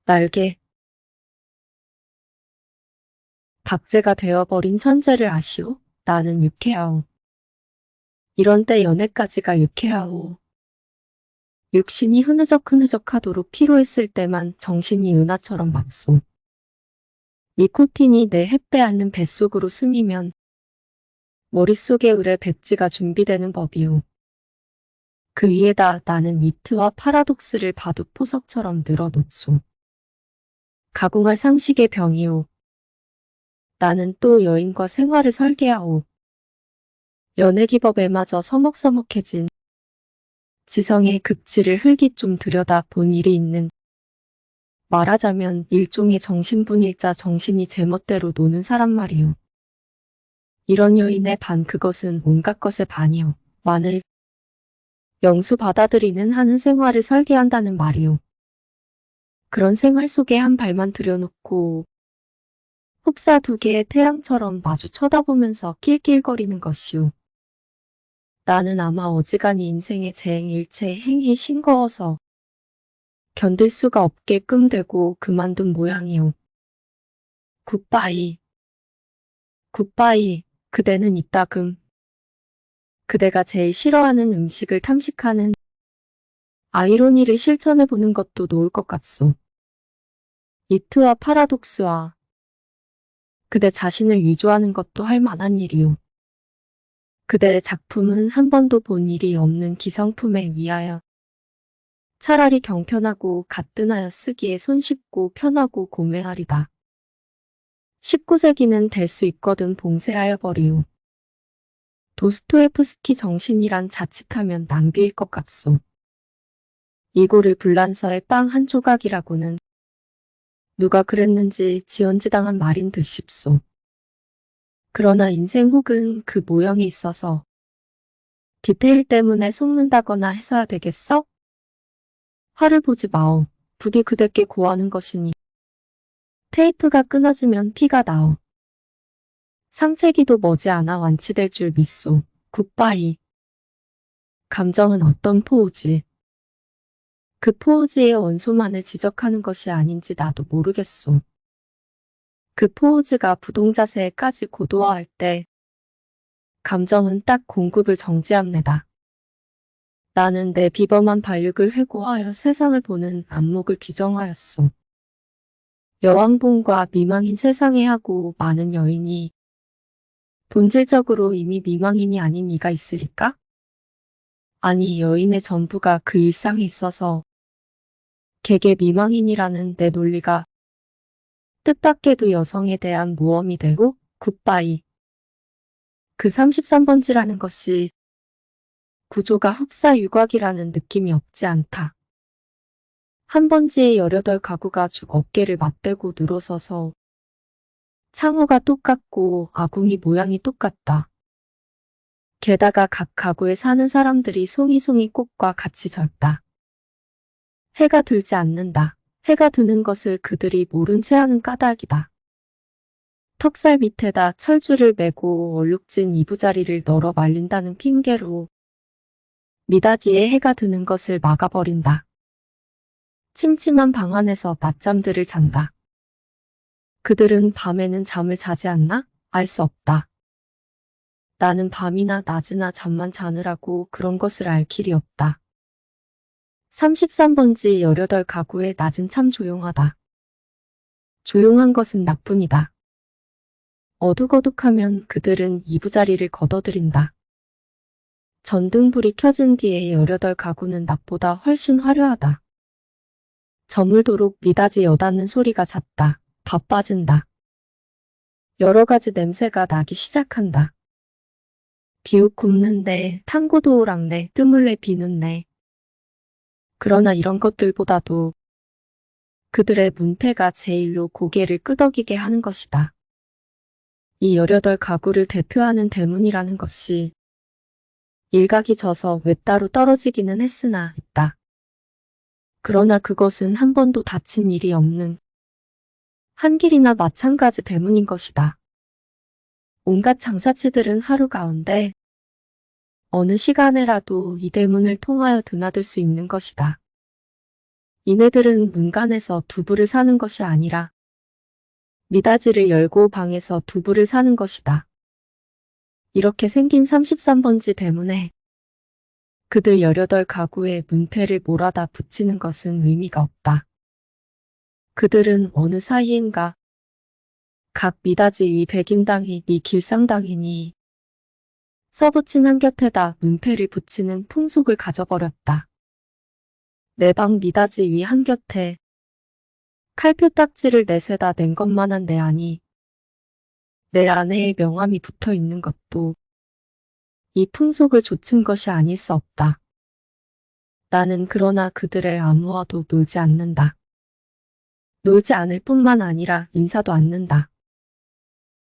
날개. 박제가 되어버린 천재를 아시오? 나는 유쾌하오. 이런 때 연애까지가 유쾌하오. 육신이 흐느적흐느적하도록 피로했을 때만 정신이 은하처럼 맙소. 니코틴이 내 햇배 않는 뱃속으로 스미면 머릿속에 의뢰 백지가 준비되는 법이오. 그 위에다 나는 위트와 파라독스를 바둑 포석처럼 늘어놓소. 가공할 상식의 병이오. 나는 또 여인과 생활을 설계하오. 연애 기법에마저 서먹서먹해진 지성의 극치를 흘기 좀 들여다 본 일이 있는, 말하자면 일종의 정신분일자, 정신이 제멋대로 노는 사람 말이오. 이런 여인의 반, 그것은 온갖 것의 반이오. 만을 영수 받아들이는 하는 생활을 설계한다는 말이오. 그런 생활 속에 한 발만 들여놓고 흡사 두 개의 태양처럼 마주 쳐다보면서 낄낄거리는 것이오. 나는 아마 어지간히 인생의 재행일체의 행위에 싱거워서 견딜 수가 없게끔 되고 그만둔 모양이오. 굿바이. 굿바이. 그대는 이따금. 그대가 제일 싫어하는 음식을 탐식하는 아이러니를 실천해보는 것도 놓을 것 같소. 이트와 파라독스와 그대 자신을 위조하는 것도 할 만한 일이오. 그대의 작품은 한 번도 본 일이 없는 기성품에 의하여 차라리 경편하고 가뜩하여 쓰기에 손쉽고 편하고 고매하리다. 19세기는 될 수 있거든 봉쇄하여 버리오. 도스토옙스키 정신이란 자칫하면 낭비일 것 같소. 이고를 불란서의 빵 한 조각이라고는 누가 그랬는지 지언지당한 말인 듯 싶소. 그러나 인생 혹은 그 모형에 있어서 디테일 때문에 속는다거나 해서야 되겠어? 화를 보지 마오. 부디 그대께 고하는 것이니. 테이프가 끊어지면 피가 나오. 상체기도 머지않아 완치될 줄 믿소. 굿바이. 감정은 어떤 포우지? 그 포우즈의 원소만을 지적하는 것이 아닌지 나도 모르겠소. 그 포우즈가 부동자세까지 고도화할 때 감정은 딱 공급을 정지합니다. 나는 내 비범한 발육을 회고하여 세상을 보는 안목을 규정하였소. 여왕봉과 미망인 세상에 하고 많은 여인이 본질적으로 이미 미망인이 아닌 이가 있으리까? 아니, 여인의 전부가 그 일상에 있어서 개개 미망인이라는 내 논리가 뜻밖에도 여성에 대한 모험이 되고 굿바이. 그 33번지라는 것이 구조가 흡사 유곽이라는 느낌이 없지 않다. 한 번지에 18가구가 쭉 어깨를 맞대고 늘어서서 창호가 똑같고 아궁이 모양이 똑같다. 게다가 각 가구에 사는 사람들이 송이송이 꽃과 같이 젊다. 해가 들지 않는다. 해가 드는 것을 그들이 모른 채 하는 까닭이다. 턱살 밑에다 철줄을 매고 얼룩진 이부자리를 널어 말린다는 핑계로 미닫이에 해가 드는 것을 막아버린다. 침침한 방 안에서 낮잠들을 잔다. 그들은 밤에는 잠을 자지 않나? 알 수 없다. 나는 밤이나 낮이나 잠만 자느라고 그런 것을 알 길이 없다. 33번지 18가구의 낮은 참 조용하다. 조용한 것은 나뿐이다. 어둑어둑하면 그들은 이부자리를 걷어들인다. 전등불이 켜진 뒤에 18가구는 낮보다 훨씬 화려하다. 저물도록 미닫이 여닫는 소리가 잦다. 바빠진다. 여러 가지 냄새가 나기 시작한다. 비욱 굽는데, 탕고도 오락내, 뜨물레 비는내. 그러나 이런 것들보다도 그들의 문패가 제일로 고개를 끄덕이게 하는 것이다. 이 18가구를 대표하는 대문이라는 것이 일각이 져서 외따로 떨어지기는 했으나 있다. 그러나 그것은 한 번도 다친 일이 없는 한길이나 마찬가지 대문인 것이다. 온갖 장사치들은 하루 가운데 어느 시간에라도 이 대문을 통하여 드나들 수 있는 것이다. 이네들은 문간에서 두부를 사는 것이 아니라 미닫이를 열고 방에서 두부를 사는 것이다. 이렇게 생긴 33번지 대문에 그들 18가구의 문패를 몰아다 붙이는 것은 의미가 없다. 그들은 어느 사이인가 각 미닫이 위 백인당이 네 길상당이니 써붙인 한 곁에다 문패를 붙이는 풍속을 가져버렸다. 내 방 미닫이 위 한 곁에 칼표 딱지를 내세다 낸 것만한 내 안이 내 아내의 명함이 붙어 있는 것도 이 풍속을 좇은 것이 아닐 수 없다. 나는 그러나 그들의 아무와도 놀지 않는다. 놀지 않을 뿐만 아니라 인사도 않는다.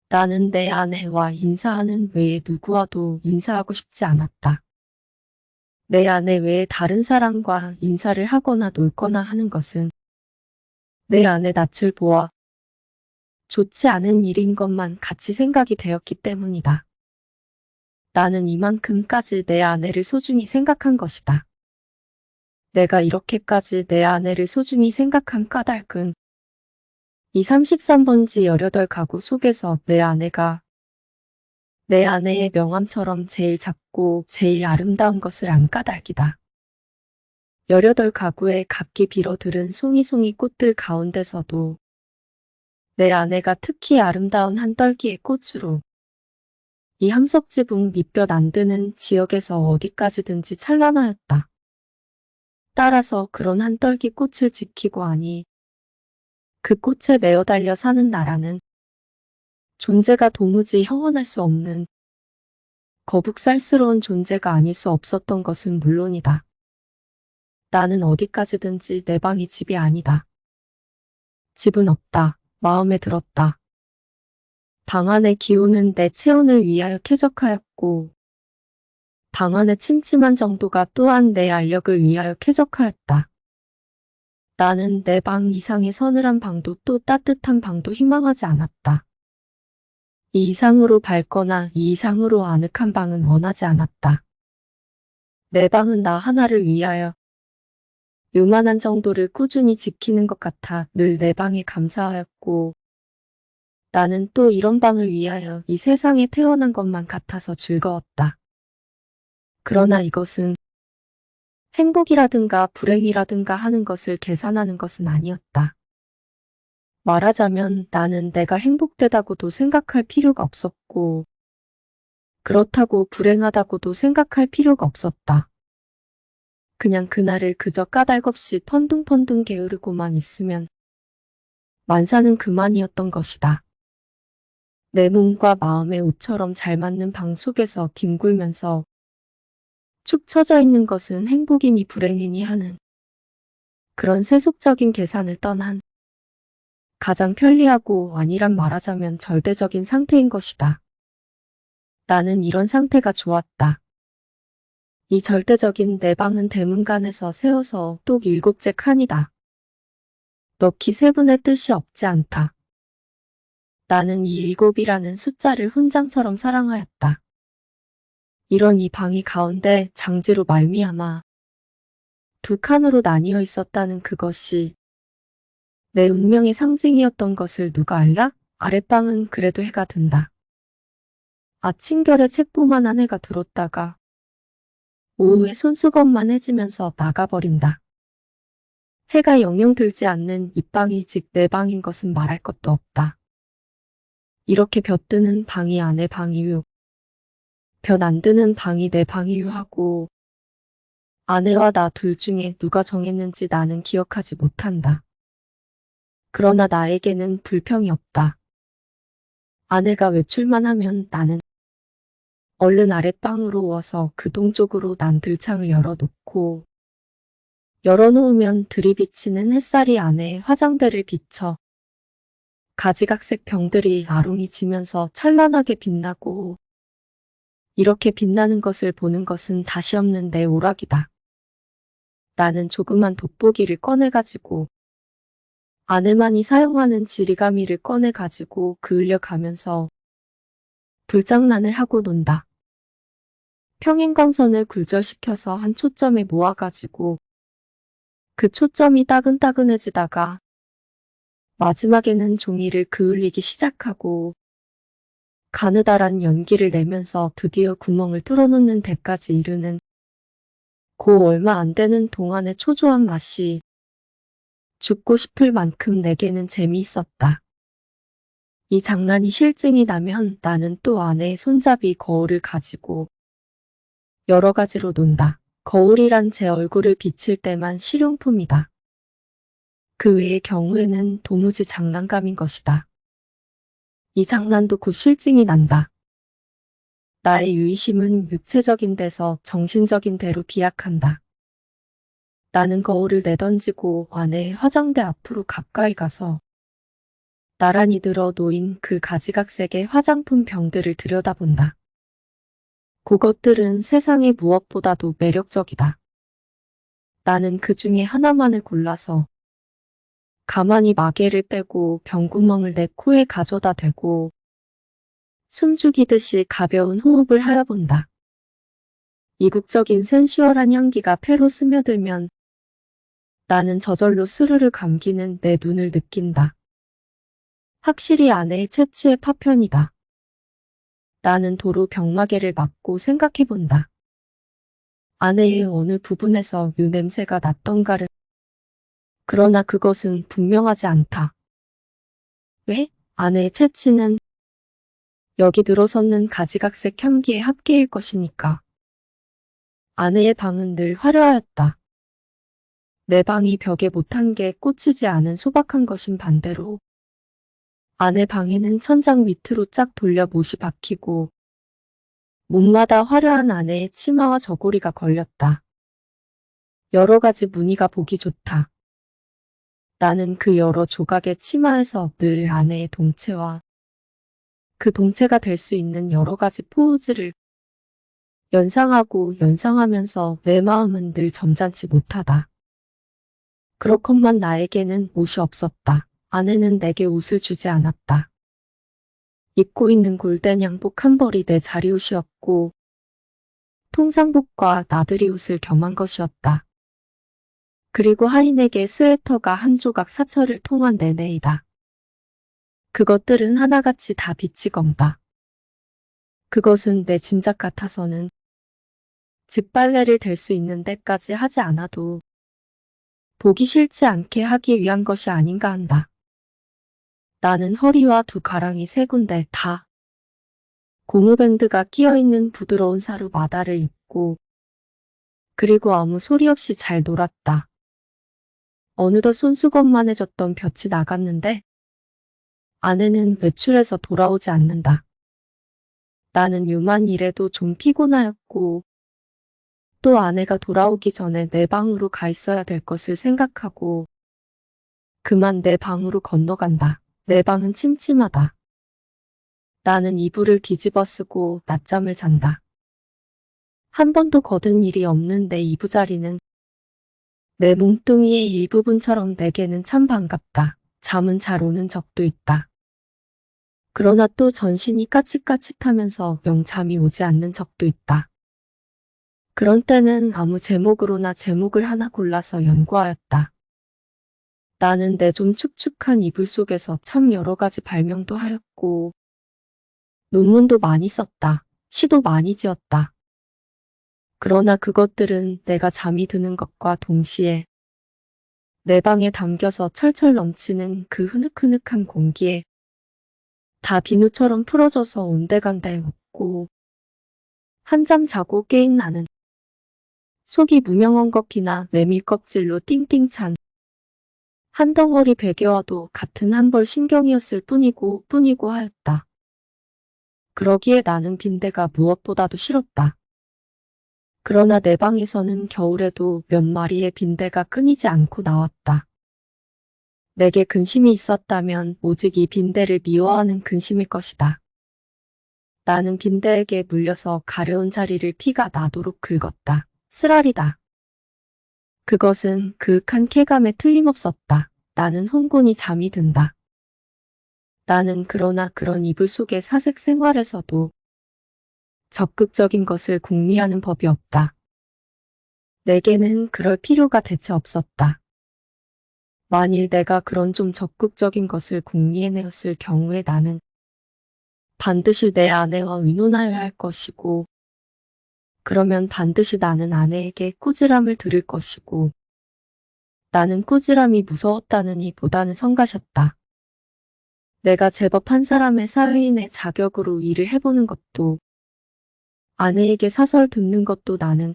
나는 내 아내와 인사하는 외에 누구와도 인사하고 싶지 않았다. 내 아내 외에 다른 사람과 인사를 하거나 놀거나 하는 것은 내 아내 낯을 보아 좋지 않은 일인 것만 같이 생각이 되었기 때문이다. 나는 이만큼까지 내 아내를 소중히 생각한 것이다. 내가 이렇게까지 내 아내를 소중히 생각한 까닭은 이 33번지 18가구 속에서 내 아내가 내 아내의 명함처럼 제일 작고 제일 아름다운 것을 안 까닭이다. 18가구의 각기 빌어들은 송이송이 꽃들 가운데서도 내 아내가 특히 아름다운 한 떨기의 꽃으로 이 함석지붕 밑볕 안 드는 지역에서 어디까지든지 찬란하였다. 따라서 그런 한 떨기 꽃을 지키고 하니 그 꽃에 매어 달려 사는 나라는 존재가 도무지 형언할 수 없는 거북살스러운 존재가 아닐 수 없었던 것은 물론이다. 나는 어디까지든지 내 방이 집이 아니다. 집은 없다. 마음에 들었다. 방 안의 기운은 내 체온을 위하여 쾌적하였고 방 안의 침침한 정도가 또한 내 알력을 위하여 쾌적하였다. 나는 내 방 이상의 서늘한 방도 또 따뜻한 방도 희망하지 않았다. 이 이상으로 밝거나 이 이상으로 아늑한 방은 원하지 않았다. 내 방은 나 하나를 위하여 요만한 정도를 꾸준히 지키는 것 같아 늘 내 방에 감사하였고 나는 또 이런 방을 위하여 이 세상에 태어난 것만 같아서 즐거웠다. 그러나 이것은 행복이라든가 불행이라든가 하는 것을 계산하는 것은 아니었다. 말하자면 나는 내가 행복되다고도 생각할 필요가 없었고 그렇다고 불행하다고도 생각할 필요가 없었다. 그냥 그날을 그저 까닭없이 펀둥펀둥 게으르고만 있으면 만사는 그만이었던 것이다. 내 몸과 마음의 옷처럼 잘 맞는 방 속에서 뒹굴면서 축 처져 있는 것은 행복이니 불행이니 하는 그런 세속적인 계산을 떠난 가장 편리하고 안일한 말하자면 절대적인 상태인 것이다. 나는 이런 상태가 좋았다. 이 절대적인 내 방은 대문간에서 세워서 똑 7째 칸이다. 넣기 세분의 뜻이 없지 않다. 나는 이 7이라는 숫자를 훈장처럼 사랑하였다. 이런 이 방이 가운데 장지로 말미암아 두 칸으로 나뉘어 있었다는 그것이 내 운명의 상징이었던 것을 누가 알라? 아랫방은 그래도 해가 든다. 아침결에 책보만 한 해가 들었다가 오후에 손수건만 해지면서 나가버린다. 해가 영영 들지 않는 이 방이 즉 내 방인 것은 말할 것도 없다. 이렇게 볕 드는 방이 아내 방이유, 볕 안 드는 방이 내 방이유 하고 아내와 나 둘 중에 누가 정했는지 나는 기억하지 못한다. 그러나 나에게는 불평이 없다. 아내가 외출만 하면 나는 얼른 아랫방으로 와서 그 동쪽으로 난 들창을 열어놓고 열어놓으면 들이비치는 햇살이 아내의 화장대를 비춰 가지각색 병들이 아롱이 지면서 찬란하게 빛나고 이렇게 빛나는 것을 보는 것은 다시 없는 내 오락이다. 나는 조그만 돋보기를 꺼내가지고 아내만이 사용하는 지리가미를 꺼내가지고 그을려가면서 불장난을 하고 논다. 평행광선을 굴절시켜서 한 초점에 모아가지고 그 초점이 따근따근해지다가 마지막에는 종이를 그을리기 시작하고 가느다란 연기를 내면서 드디어 구멍을 뚫어놓는 데까지 이르는 고 얼마 안 되는 동안의 초조한 맛이 죽고 싶을 만큼 내게는 재미있었다. 이 장난이 실증이 나면 나는 또 아내의 손잡이 거울을 가지고 여러 가지로 논다. 거울이란 제 얼굴을 비칠 때만 실용품이다. 그 외의 경우에는 도무지 장난감인 것이다. 이 장난도 곧 실증이 난다. 나의 유의심은 육체적인 데서 정신적인 데로 비약한다. 나는 거울을 내던지고 아내의 화장대 앞으로 가까이 가서 나란히 들어 놓인 그 가지각색의 화장품 병들을 들여다본다. 그것들은 세상의 무엇보다도 매력적이다. 나는 그 중에 하나만을 골라서 가만히 마개를 빼고 병구멍을 내 코에 가져다 대고 숨죽이듯이 가벼운 호흡을 하여본다. 이국적인 센슈얼한 향기가 폐로 스며들면 나는 저절로 스르르 감기는 내 눈을 느낀다. 확실히 아내의 채취의 파편이다. 나는 도로 병마개를 막고 생각해본다. 아내의 어느 부분에서 유 냄새가 났던가를. 그러나 그것은 분명하지 않다. 왜? 아내의 채취는 여기 들어서는 가지각색 향기의 합계일 것이니까. 아내의 방은 늘 화려하였다. 내 방이 벽에 못한 게 꽂히지 않은 소박한 것인 반대로 아내 방에는 천장 밑으로 쫙 돌려 못이 박히고 문마다 화려한 아내의 치마와 저고리가 걸렸다. 여러 가지 무늬가 보기 좋다. 나는 그 여러 조각의 치마에서 늘 아내의 동체와 그 동체가 될 수 있는 여러 가지 포즈를 연상하고 연상하면서 내 마음은 늘 점잖지 못하다. 그렇건만 나에게는 옷이 없었다. 아내는 내게 옷을 주지 않았다. 입고 있는 골덴 양복 한 벌이 내 자리옷이었고 통상복과 나들이 옷을 겸한 것이었다. 그리고 하인에게 스웨터가 한 조각 사철을 통한 내내이다. 그것들은 하나같이 다 빛이 검다. 그것은 내 짐작 같아서는 즉 빨래를 댈 수 있는 데까지 하지 않아도 보기 싫지 않게 하기 위한 것이 아닌가 한다. 나는 허리와 두 가랑이 세 군데 다 고무밴드가 끼어있는 부드러운 사루 마다를 입고 그리고 아무 소리 없이 잘 놀았다. 어느덧 손수건만해졌던 볕이 나갔는데 아내는 외출해서 돌아오지 않는다. 나는 유만 일해도 좀 피곤하였고 또 아내가 돌아오기 전에 내 방으로 가 있어야 될 것을 생각하고 그만 내 방으로 건너간다. 내 방은 침침하다. 나는 이불을 뒤집어 쓰고 낮잠을 잔다. 한 번도 거둔 일이 없는 내 이부자리는 내 몸뚱이의 일부분처럼 내게는 참 반갑다. 잠은 잘 오는 적도 있다. 그러나 또 전신이 까칫까칫하면서 영 잠이 오지 않는 적도 있다. 그런 때는 아무 제목으로나 제목을 하나 골라서 연구하였다. 나는 내 좀 축축한 이불 속에서 참 여러 가지 발명도 하였고 논문도 많이 썼다. 시도 많이 지었다. 그러나 그것들은 내가 잠이 드는 것과 동시에 내 방에 담겨서 철철 넘치는 그 흐느흐느한 공기에 다 비누처럼 풀어져서 온데간데 웃고 한잠 자고 깨인 나는 속이 무명한 껍이나 메밀 껍질로 띵띵 찬 한 덩어리 베개와도 같은 한 벌 신경이었을 뿐이고 하였다. 그러기에 나는 빈대가 무엇보다도 싫었다. 그러나 내 방에서는 겨울에도 몇 마리의 빈대가 끊이지 않고 나왔다. 내게 근심이 있었다면 오직 이 빈대를 미워하는 근심일 것이다. 나는 빈대에게 물려서 가려운 자리를 피가 나도록 긁었다. 쓰라리다. 그것은 그윽한 쾌감에 틀림없었다. 나는 혼곤히 잠이 든다. 나는 그러나 그런 이불 속의 사색 생활에서도 적극적인 것을 궁리하는 법이 없다. 내게는 그럴 필요가 대체 없었다. 만일 내가 그런 좀 적극적인 것을 궁리해내었을 경우에 나는 반드시 내 아내와 의논하여야 할 것이고, 그러면 반드시 나는 아내에게 꾸지람을 들을 것이고, 나는 꾸지람이 무서웠다느니 보다는 성가셨다. 내가 제법 한 사람의 사회인의 자격으로 일을 해보는 것도, 아내에게 사설 듣는 것도 나는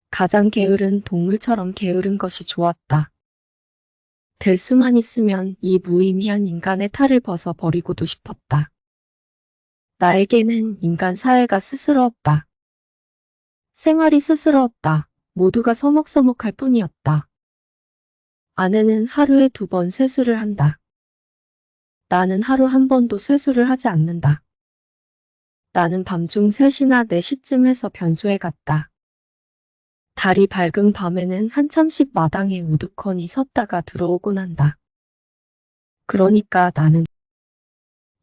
가장 게으른 동물처럼 게으른 것이 좋았다. 될 수만 있으면 이 무의미한 인간의 탈을 벗어 버리고도 싶었다. 나에게는 인간 사회가 스스러웠다. 생활이 스스러웠다. 모두가 서먹서먹할 뿐이었다. 아내는 하루에 2번 세수를 한다. 나는 하루 1번도 세수를 하지 않는다. 나는 밤중 3시나 4시쯤 해서 변소에 갔다. 달이 밝은 밤에는 한참씩 마당에 우두커니 섰다가 들어오곤 한다. 그러니까 나는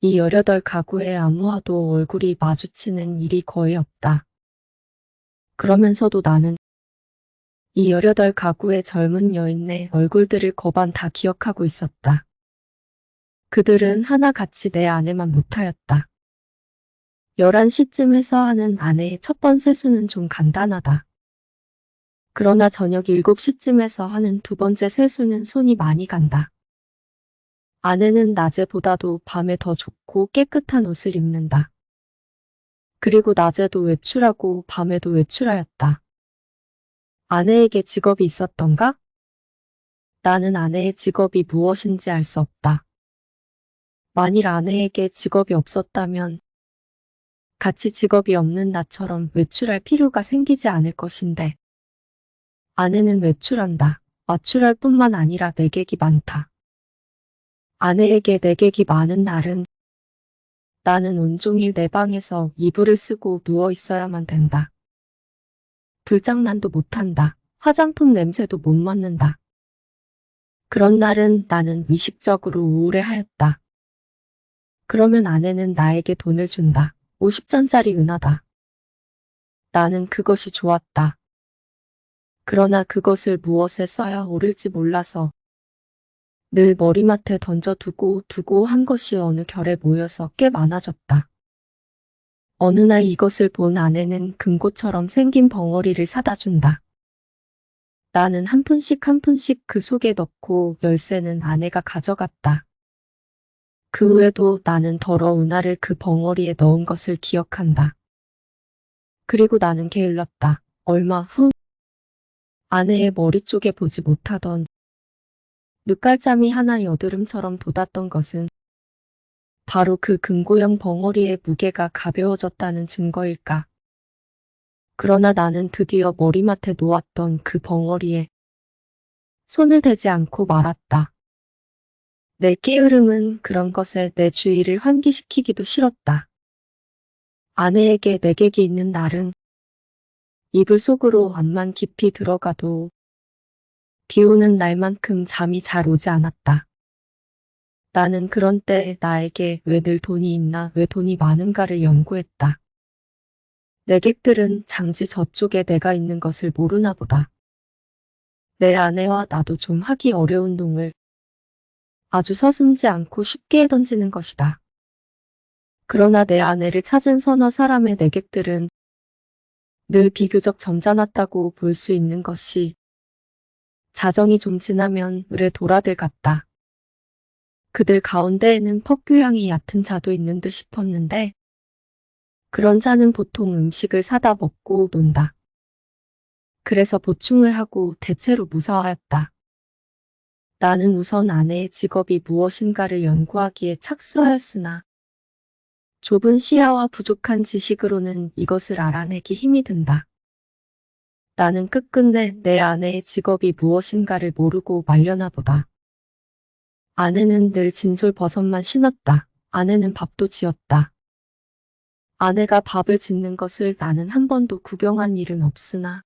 이 18 가구의 아무와도 얼굴이 마주치는 일이 거의 없다. 그러면서도 나는 이 18 가구의 젊은 여인네 얼굴들을 거반 다 기억하고 있었다. 그들은 하나같이 내 아내만 못하였다. 11시쯤 해서 하는 아내의 첫 번 세수는 좀 간단하다. 그러나 저녁 7시쯤 해서 하는 2번째 세수는 손이 많이 간다. 아내는 낮에보다도 밤에 더 좋고 깨끗한 옷을 입는다. 그리고 낮에도 외출하고 밤에도 외출하였다. 아내에게 직업이 있었던가? 나는 아내의 직업이 무엇인지 알 수 없다. 만일 아내에게 직업이 없었다면 같이 직업이 없는 나처럼 외출할 필요가 생기지 않을 것인데 아내는 외출한다. 외출할 뿐만 아니라 내객이 많다. 아내에게 내객이 많은 날은 나는 온종일 내 방에서 이불을 쓰고 누워 있어야만 된다. 불장난도 못한다. 화장품 냄새도 못 맡는다. 그런 날은 나는 의식적으로 우울해하였다. 그러면 아내는 나에게 돈을 준다. 50전짜리 은하다. 나는 그것이 좋았다. 그러나 그것을 무엇에 써야 옳을지 몰라서 늘 머리맡에 던져두고 한 것이 어느 결에 모여서 꽤 많아졌다. 어느 날 이것을 본 아내는 금고처럼 생긴 벙어리를 사다 준다. 나는 한 푼씩 그 속에 넣고 열쇠는 아내가 가져갔다. 그 후에도 나는 더러운 은하를 그 벙어리에 넣은 것을 기억한다. 그리고 나는 게을렀다. 얼마 후 아내의 머리 쪽에 보지 못하던 눈깔잠이 하나 여드름처럼 돋았던 것은 바로 그 금고형 벙어리의 무게가 가벼워졌다는 증거일까. 그러나 나는 드디어 머리맡에 놓았던 그 벙어리에 손을 대지 않고 말았다. 내 게으름은 그런 것에 내 주의를 환기시키기도 싫었다. 아내에게 내객이 있는 날은 이불 속으로 암만 깊이 들어가도 비 오는 날만큼 잠이 잘 오지 않았다. 나는 그런 때에 나에게 왜 늘 돈이 있나, 왜 돈이 많은가를 연구했다. 내객들은 장지 저쪽에 내가 있는 것을 모르나 보다. 내 아내와 나도 좀 하기 어려운 농을 아주 서슴지 않고 쉽게 던지는 것이다. 그러나 내 아내를 찾은 서너 사람의 내객들은 늘 비교적 점잖았다고 볼 수 있는 것이 자정이 좀 지나면 을의 도라들 같다. 그들 가운데에는 퍽교양이 얕은 자도 있는 듯 싶었는데 그런 자는 보통 음식을 사다 먹고 논다. 그래서 보충을 하고 대체로 무사하였다. 나는 우선 아내의 직업이 무엇인가를 연구하기에 착수하였으나 좁은 시야와 부족한 지식으로는 이것을 알아내기 힘이 든다. 나는 끝끝내 내 아내의 직업이 무엇인가를 모르고 말려나 보다. 아내는 늘 진솔버섯만 신었다. 아내는 밥도 지었다. 아내가 밥을 짓는 것을 나는 한 번도 구경한 일은 없으나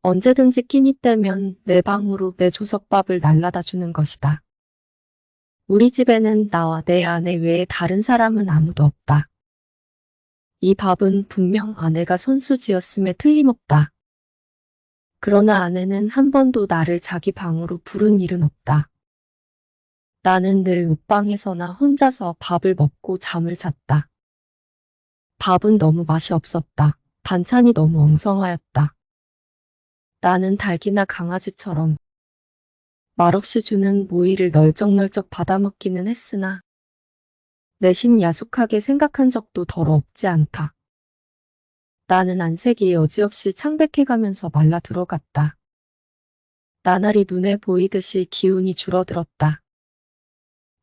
언제든지 끼니 때면 내 방으로 내 조석밥을 날라다 주는 것이다. 우리 집에는 나와 내 아내 외에 다른 사람은 아무도 없다. 이 밥은 분명 아내가 손수 지었음에 틀림없다. 그러나 아내는 한 번도 나를 자기 방으로 부른 일은 없다. 나는 늘 옷방에서나 혼자서 밥을 먹고 잠을 잤다. 밥은 너무 맛이 없었다. 반찬이 너무 엉성하였다. 나는 닭이나 강아지처럼 말없이 주는 모이를 널쩍널쩍 받아먹기는 했으나 내심 야속하게 생각한 적도 덜어 없지 않다. 나는 안색이 여지없이 창백해가면서 말라 들어갔다. 나날이 눈에 보이듯이 기운이 줄어들었다.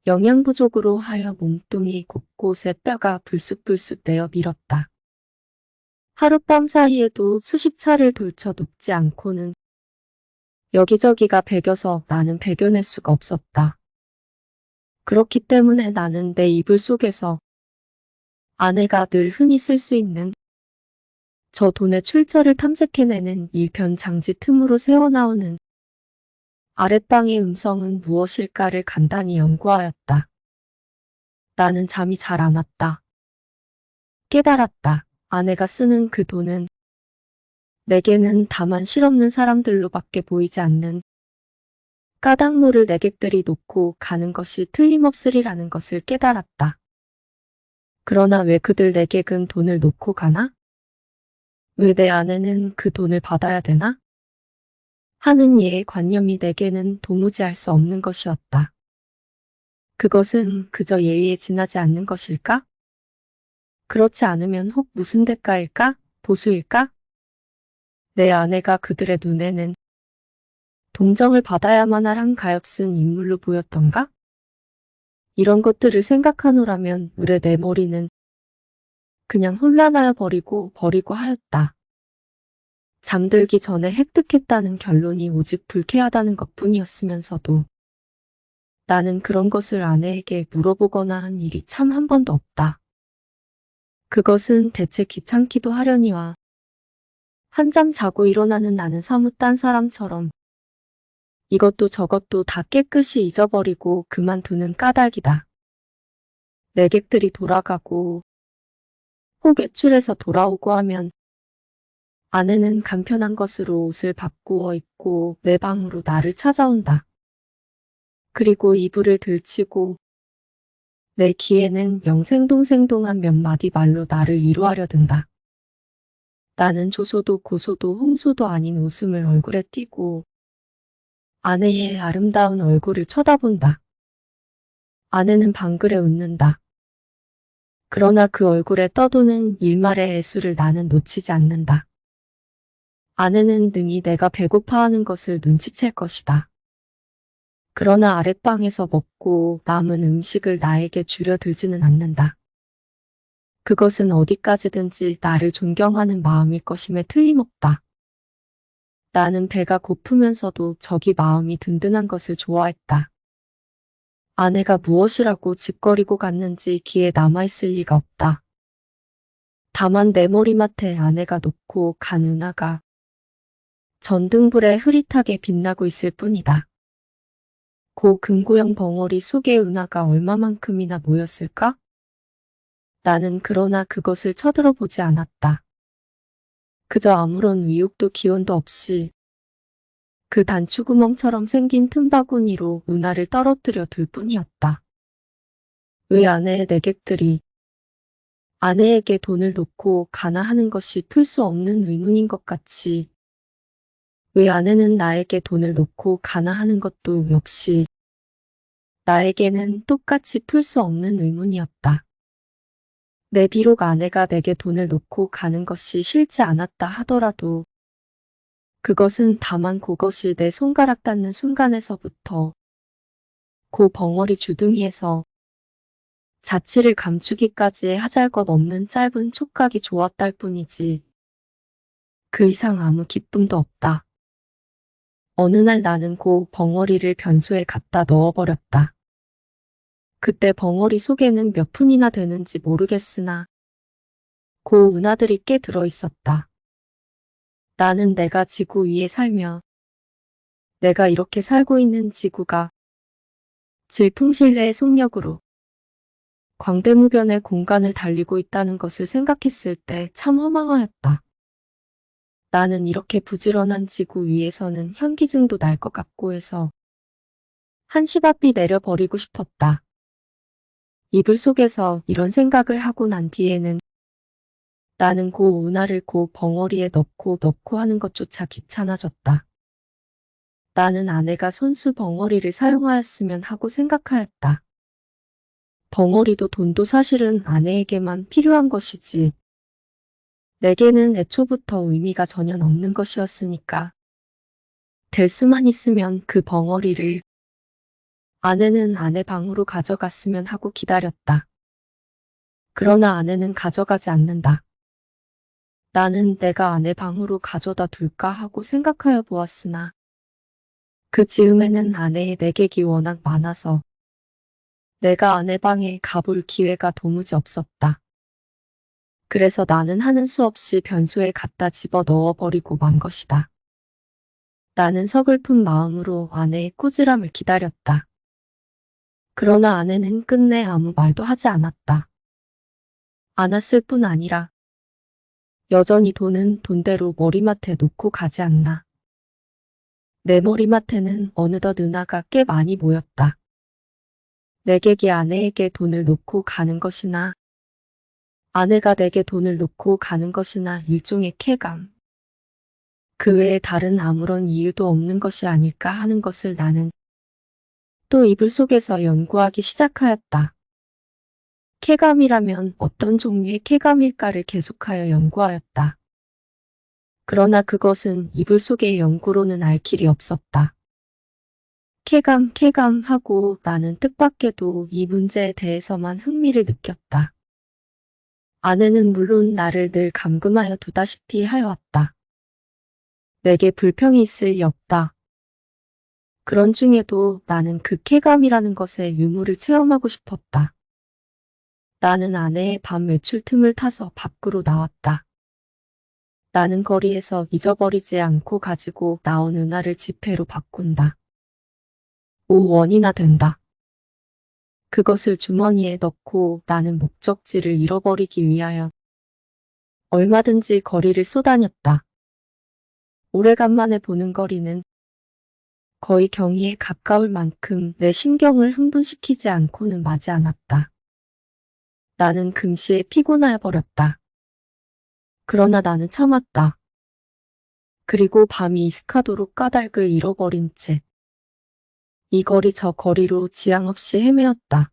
영양 부족으로 하여 몸뚱이 곳곳에 뼈가 불쑥불쑥 내어 밀었다. 하룻밤 사이에도 수십 차를 돌쳐 눕지 않고는 여기저기가 배겨서 나는 배겨낼 수가 없었다. 그렇기 때문에 나는 내 이불 속에서 아내가 늘 흔히 쓸 수 있는 저 돈의 출처를 탐색해내는 일편 장지 틈으로 새어나오는 아랫방의 음성은 무엇일까를 간단히 연구하였다. 나는 잠이 잘 안 왔다. 깨달았다. 아내가 쓰는 그 돈은 내게는 다만 실없는 사람들로밖에 보이지 않는 까닭모를 내객들이 놓고 가는 것이 틀림없으리라는 것을 깨달았다. 그러나 왜 그들 내객은 돈을 놓고 가나? 왜 내 아내는 그 돈을 받아야 되나? 하는 이의 관념이 내게는 도무지 알 수 없는 것이었다. 그것은 그저 예의에 지나지 않는 것일까? 그렇지 않으면 혹 무슨 대가일까? 보수일까? 내 아내가 그들의 눈에는 동정을 받아야만 할 한 가엾은 인물로 보였던가? 이런 것들을 생각하노라면 으레 내 머리는 그냥 혼란하여 버리고 하였다. 잠들기 전에 획득했다는 결론이 오직 불쾌하다는 것뿐이었으면서도 나는 그런 것을 아내에게 물어보거나 한 일이 참 한 번도 없다. 그것은 대체 귀찮기도 하려니와 한잠 자고 일어나는 나는 사뭇 딴 사람처럼 이것도 저것도 다 깨끗이 잊어버리고 그만두는 까닭이다. 내객들이 돌아가고 혹 외출해서 돌아오고 하면 아내는 간편한 것으로 옷을 바꾸어 입고 내 방으로 나를 찾아온다. 그리고 이불을 들치고 내 귀에는 영생동생동한 몇 마디 말로 나를 위로하려 든다. 나는 조소도 고소도 홍소도 아닌 웃음을 얼굴에 띠고 아내의 아름다운 얼굴을 쳐다본다. 아내는 방글에 웃는다. 그러나 그 얼굴에 떠도는 일말의 애수를 나는 놓치지 않는다. 아내는 능히 내가 배고파하는 것을 눈치챌 것이다. 그러나 아랫방에서 먹고 남은 음식을 나에게 주려 들지는 않는다. 그것은 어디까지든지 나를 존경하는 마음일 것임에 틀림없다. 나는 배가 고프면서도 저기 마음이 든든한 것을 좋아했다. 아내가 무엇이라고 짓거리고 갔는지 기에 남아있을 리가 없다. 다만 내 머리맡에 아내가 놓고 간 은하가 전등불에 흐릿하게 빛나고 있을 뿐이다. 고 금고형 벙어리 속의 은하가 얼마만큼이나 모였을까? 나는 그러나 그것을 쳐들어보지 않았다. 그저 아무런 위욕도 기원도 없이 그 단추구멍처럼 생긴 틈바구니로 은하를 떨어뜨려 둘 뿐이었다. 왜 아내의 내객들이 아내에게 돈을 놓고 가나 하는 것이 풀 수 없는 의문인 것 같이 왜 아내는 나에게 돈을 놓고 가나 하는 것도 역시 나에게는 똑같이 풀 수 없는 의문이었다. 내 비록 아내가 내게 돈을 놓고 가는 것이 싫지 않았다 하더라도 그것은 다만 그것이 내 손가락 닿는 순간에서부터 그 벙어리 주둥이에서 자취를 감추기까지의 하잘것없는 짧은 촉각이 좋았달 뿐이지 그 이상 아무 기쁨도 없다. 어느 날 나는 그 벙어리를 변소에 갖다 넣어버렸다. 그때 벙어리 속에는 몇 푼이나 되는지 모르겠으나 그 은하들이 꽤 들어있었다. 나는 내가 지구 위에 살며 내가 이렇게 살고 있는 지구가 질풍실내의 속력으로 광대무변의 공간을 달리고 있다는 것을 생각했을 때 참 허망하였다. 나는 이렇게 부지런한 지구 위에서는 현기증도 날 것 같고 해서 한시바삐 내려버리고 싶었다. 이불 속에서 이런 생각을 하고 난 뒤에는 나는 고 운하를 고 벙어리에 넣고 하는 것조차 귀찮아졌다. 나는 아내가 손수 벙어리를 사용하였으면 하고 생각하였다. 벙어리도 돈도 사실은 아내에게만 필요한 것이지. 내게는 애초부터 의미가 전혀 없는 것이었으니까. 될 수만 있으면 그 벙어리를 아내는 아내 방으로 가져갔으면 하고 기다렸다. 그러나 아내는 가져가지 않는다. 나는 내가 아내 방으로 가져다 둘까 하고 생각하여 보았으나 그 즈음에는 아내의 내객이 워낙 많아서 내가 아내 방에 가볼 기회가 도무지 없었다. 그래서 나는 하는 수 없이 변소에 갖다 집어 넣어버리고 만 것이다. 나는 서글픈 마음으로 아내의 꾸지람을 기다렸다. 그러나 아내는 끝내 아무 말도 하지 않았다. 않았을 뿐 아니라 여전히 돈은 돈대로 머리맡에 놓고 가지 않나. 내 머리맡에는 어느덧 은하가 꽤 많이 모였다. 내객이 아내에게 돈을 놓고 가는 것이나 아내가 내게 돈을 놓고 가는 것이나 일종의 쾌감. 그 외에 다른 아무런 이유도 없는 것이 아닐까 하는 것을 나는 또 이불 속에서 연구하기 시작하였다. 쾌감이라면 어떤 종류의 쾌감일까를 계속하여 연구하였다. 그러나 그것은 이불 속의 연구로는 알 길이 없었다. 쾌감 하고 나는 뜻밖에도 이 문제에 대해서만 흥미를 느꼈다. 아내는 물론 나를 늘 감금하여 두다시피 하여왔다. 내게 불평이 있을 리 없다. 그런 중에도 나는 그 쾌감이라는 것의 유무를 체험하고 싶었다. 나는 아내의 밤 외출 틈을 타서 밖으로 나왔다. 나는 거리에서 잊어버리지 않고 가지고 나온 은하를 지폐로 바꾼다. 5원이나 된다. 그것을 주머니에 넣고 나는 목적지를 잃어버리기 위하여 얼마든지 거리를 쏘다녔다. 오래간만에 보는 거리는 거의 경이에 가까울 만큼 내 신경을 흥분시키지 않고는 마지 않았다. 나는 금시에 피곤하여 버렸다. 그러나 나는 참았다. 그리고 밤이 이슥하도록 까닭을 잃어버린 채 이 거리 저 거리로 지향 없이 헤매었다.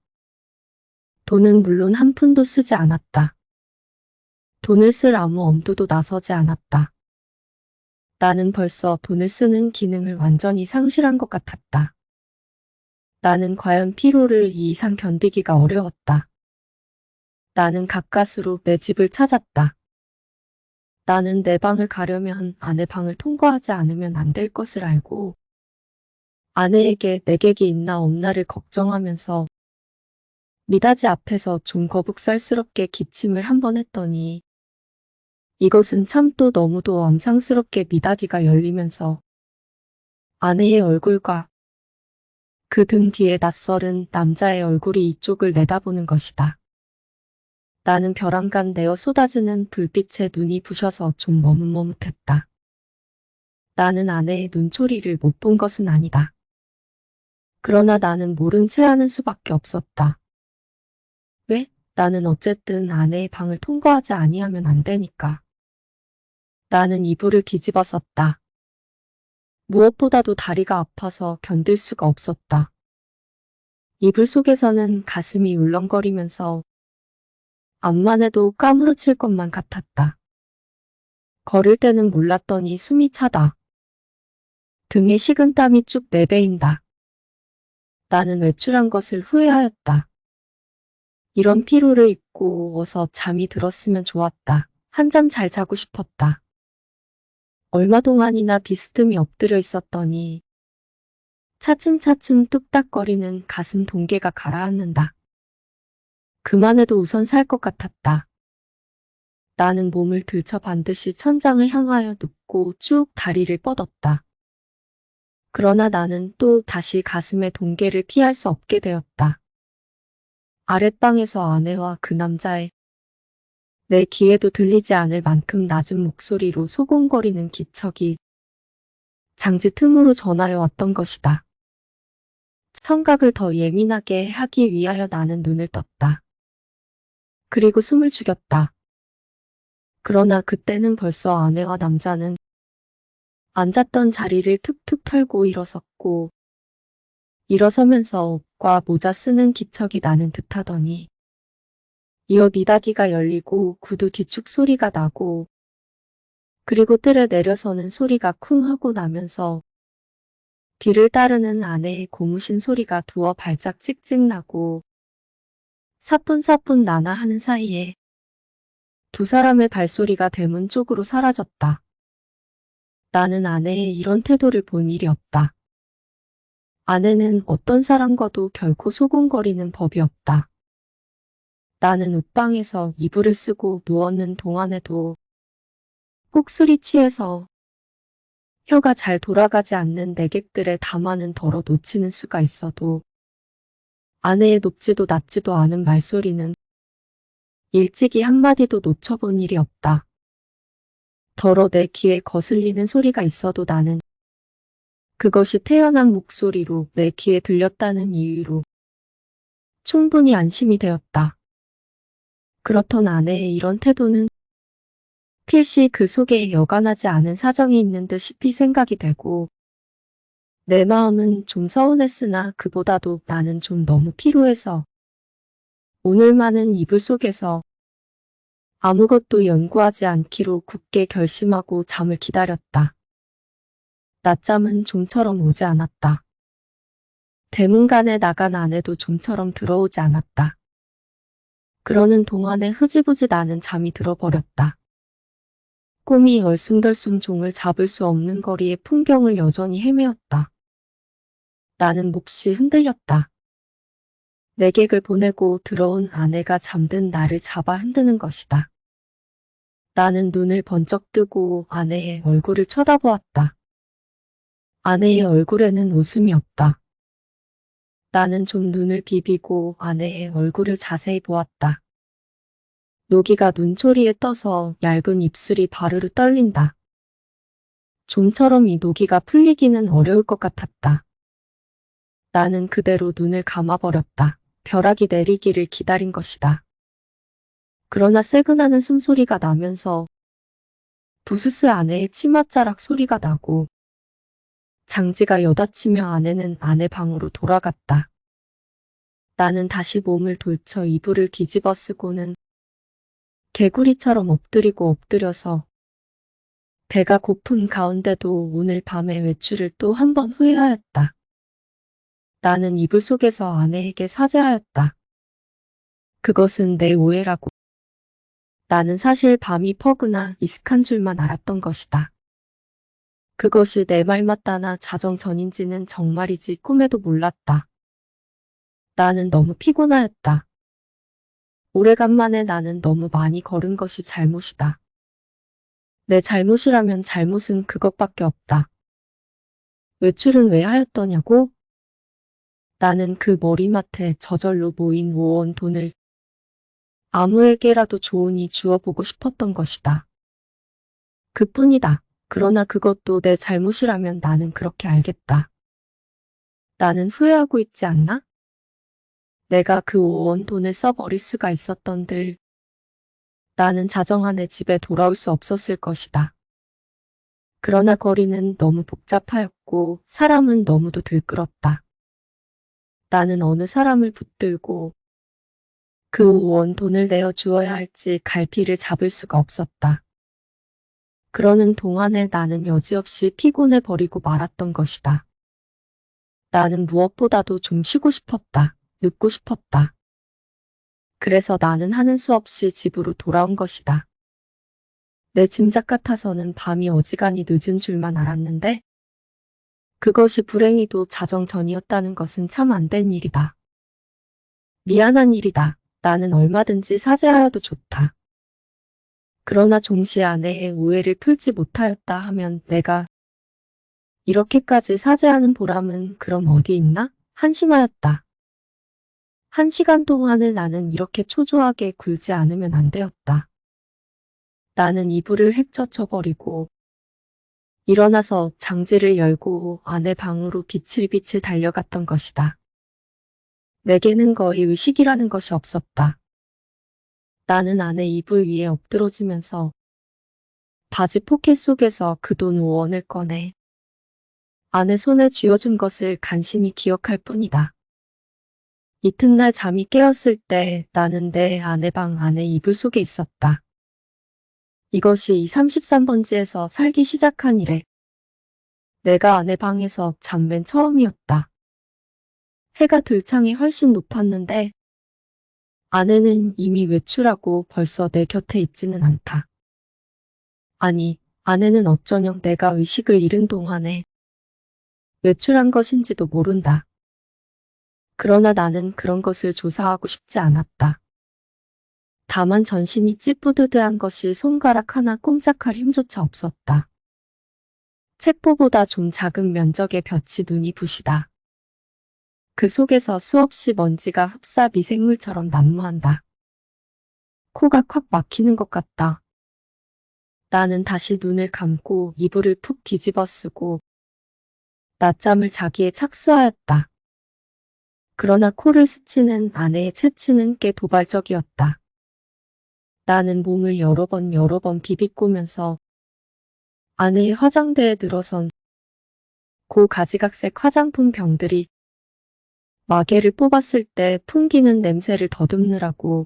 돈은 물론 한 푼도 쓰지 않았다. 돈을 쓸 아무 엄두도 나서지 않았다. 나는 벌써 돈을 쓰는 기능을 완전히 상실한 것 같았다. 나는 과연 피로를 이 이상 견디기가 어려웠다. 나는 가까스로 내 집을 찾았다. 나는 내 방을 가려면 아내 방을 통과하지 않으면 안 될 것을 알고 아내에게 내객이 있나 없나를 걱정하면서 미닫이 앞에서 좀 거북살스럽게 기침을 한 번 했더니 이것은 참 또 너무도 엄상스럽게 미닫이가 열리면서 아내의 얼굴과 그 등 뒤에 낯설은 남자의 얼굴이 이쪽을 내다보는 것이다. 나는 벼랑간 내어 쏟아지는 불빛에 눈이 부셔서 좀 머뭇머뭇했다. 나는 아내의 눈초리를 못 본 것은 아니다. 그러나 나는 모른 채 하는 수밖에 없었다. 왜? 나는 어쨌든 아내의 방을 통과하지 아니하면 안 되니까. 나는 이불을 뒤집어 썼다. 무엇보다도 다리가 아파서 견딜 수가 없었다. 이불 속에서는 가슴이 울렁거리면서 암만 해도 까무러칠 것만 같았다. 걸을 때는 몰랐더니 숨이 차다. 등에 식은 땀이 쭉 내배인다. 나는 외출한 것을 후회하였다. 이런 피로를 잊고 어서 잠이 들었으면 좋았다. 한잠 잘 자고 싶었다. 얼마 동안이나 비스듬히 엎드려 있었더니 차츰차츰 뚝딱거리는 가슴 동계가 가라앉는다. 그만해도 우선 살 것 같았다. 나는 몸을 들쳐 반드시 천장을 향하여 눕고 쭉 다리를 뻗었다. 그러나 나는 또 다시 가슴의 동계를 피할 수 없게 되었다. 아랫방에서 아내와 그 남자의 내 귀에도 들리지 않을 만큼 낮은 목소리로 소곤거리는 기척이 장지 틈으로 전하여 왔던 것이다. 청각을 더 예민하게 하기 위하여 나는 눈을 떴다. 그리고 숨을 죽였다. 그러나 그때는 벌써 아내와 남자는 앉았던 자리를 툭툭 털고 일어섰고, 일어서면서 옷과 모자 쓰는 기척이 나는 듯하더니 이어 미닫이가 열리고 구두 뒤축 소리가 나고, 그리고 뜰에 내려서는 소리가 쿵 하고 나면서 뒤를 따르는 아내의 고무신 소리가 두어 발작 찍찍 나고, 사뿐사뿐 나나 하는 사이에 두 사람의 발소리가 대문 쪽으로 사라졌다. 나는 아내의 이런 태도를 본 일이 없다. 아내는 어떤 사람과도 결코 소곤거리는 법이 없다. 나는 옷방에서 이불을 쓰고 누웠는 동안에도 꼭술이 취해서 혀가 잘 돌아가지 않는 내객들의 담화는 덜어 놓치는 수가 있어도 아내의 높지도 낮지도 않은 말소리는 일찍이 한마디도 놓쳐본 일이 없다. 더러 내 귀에 거슬리는 소리가 있어도 나는 그것이 태연한 목소리로 내 귀에 들렸다는 이유로 충분히 안심이 되었다. 그렇던 아내의 이런 태도는 필시 그 속에 여간하지 않은 사정이 있는 듯 싶이 생각이 되고, 내 마음은 좀 서운했으나 그보다도 나는 좀 너무 피로해서 오늘만은 이불 속에서 아무것도 연구하지 않기로 굳게 결심하고 잠을 기다렸다. 낮잠은 좀처럼 오지 않았다. 대문간에 나간 아내도 좀처럼 들어오지 않았다. 그러는 동안에 흐지부지 나는 잠이 들어버렸다. 꿈이 얼숭덜숭 종을 잡을 수 없는 거리의 풍경을 여전히 헤매었다. 나는 몹시 흔들렸다. 내객을 보내고 들어온 아내가 잠든 나를 잡아 흔드는 것이다. 나는 눈을 번쩍 뜨고 아내의 얼굴을 쳐다보았다. 아내의 얼굴에는 웃음이 없다. 나는 좀 눈을 비비고 아내의 얼굴을 자세히 보았다. 노기가 눈초리에 떠서 얇은 입술이 바르르 떨린다. 좀처럼 이 노기가 풀리기는 어려울 것 같았다. 나는 그대로 눈을 감아버렸다. 벼락이 내리기를 기다린 것이다. 그러나 새근하는 숨소리가 나면서 부스스 아내의 치맛자락 소리가 나고 장지가 여닫히며 아내는 아내 방으로 돌아갔다. 나는 다시 몸을 돌쳐 이불을 뒤집어 쓰고는 개구리처럼 엎드리고 엎드려서 배가 고픈 가운데도 오늘 밤의 외출을 또 한 번 후회하였다. 나는 이불 속에서 아내에게 사죄하였다. 그것은 내 오해라고. 나는 사실 밤이 퍼그나 이슥한 줄만 알았던 것이다. 그것이 내 말 맞다나 자정전인지는 정말이지 꿈에도 몰랐다. 나는 너무 피곤하였다. 오래간만에 나는 너무 많이 걸은 것이 잘못이다. 내 잘못이라면 잘못은 그것밖에 없다. 외출은 왜 하였더냐고? 나는 그 머리맡에 저절로 모인 5원 돈을 아무에게라도 좋으니 주어보고 싶었던 것이다. 그뿐이다. 그러나 그것도 내 잘못이라면 나는 그렇게 알겠다. 나는 후회하고 있지 않나? 내가 그 5원 돈을 써버릴 수가 있었던들 나는 자정안에 집에 돌아올 수 없었을 것이다. 그러나 거리는 너무 복잡하였고 사람은 너무도 들끓었다. 나는 어느 사람을 붙들고 그 5원 돈을 내어 주어야 할지 갈피를 잡을 수가 없었다. 그러는 동안에 나는 여지없이 피곤해 버리고 말았던 것이다. 나는 무엇보다도 좀 쉬고 싶었다. 눕고 싶었다. 그래서 나는 하는 수 없이 집으로 돌아온 것이다. 내 짐작 같아서는 밤이 어지간히 늦은 줄만 알았는데 그것이 불행히도 자정 전이었다는 것은 참 안 된 일이다. 미안한 일이다. 나는 얼마든지 사죄하여도 좋다. 그러나 종시 아내의 오해를 풀지 못하였다 하면 내가 이렇게까지 사죄하는 보람은 그럼 어디 있나? 한심하였다. 1시간 동안을 나는 이렇게 초조하게 굴지 않으면 안 되었다. 나는 이불을 획젖혀버리고 일어나서 장지를 열고 아내 방으로 비칠비칠 달려갔던 것이다. 내게는 거의 의식이라는 것이 없었다. 나는 아내 이불 위에 엎드러지면서 바지 포켓 속에서 그 돈 5원을 꺼내 아내 손에 쥐어준 것을 간신히 기억할 뿐이다. 이튿날 잠이 깨었을 때 나는 내 아내 방 안에 이불 속에 있었다. 이것이 이 33번지에서 살기 시작한 이래 내가 아내 방에서 잠 맨 처음이었다. 해가 들창이 훨씬 높았는데 아내는 이미 외출하고 벌써 내 곁에 있지는 않다. 아니, 아내는 어쩌면 내가 의식을 잃은 동안에 외출한 것인지도 모른다. 그러나 나는 그런 것을 조사하고 싶지 않았다. 다만 전신이 찌뿌드드한 것이 손가락 하나 꼼짝할 힘조차 없었다. 책보보다 좀 작은 면적의 볕이 눈이 부시다. 그 속에서 수없이 먼지가 흡사 미생물처럼 난무한다. 코가 콱 막히는 것 같다. 나는 다시 눈을 감고 이불을 푹 뒤집어 쓰고 낮잠을 자기에 착수하였다. 그러나 코를 스치는 아내의 채취는 꽤 도발적이었다. 나는 몸을 여러 번 비비꼬면서 아내의 화장대에 들어선 고 가지각색 화장품 병들이 마개를 뽑았을 때 풍기는 냄새를 더듬느라고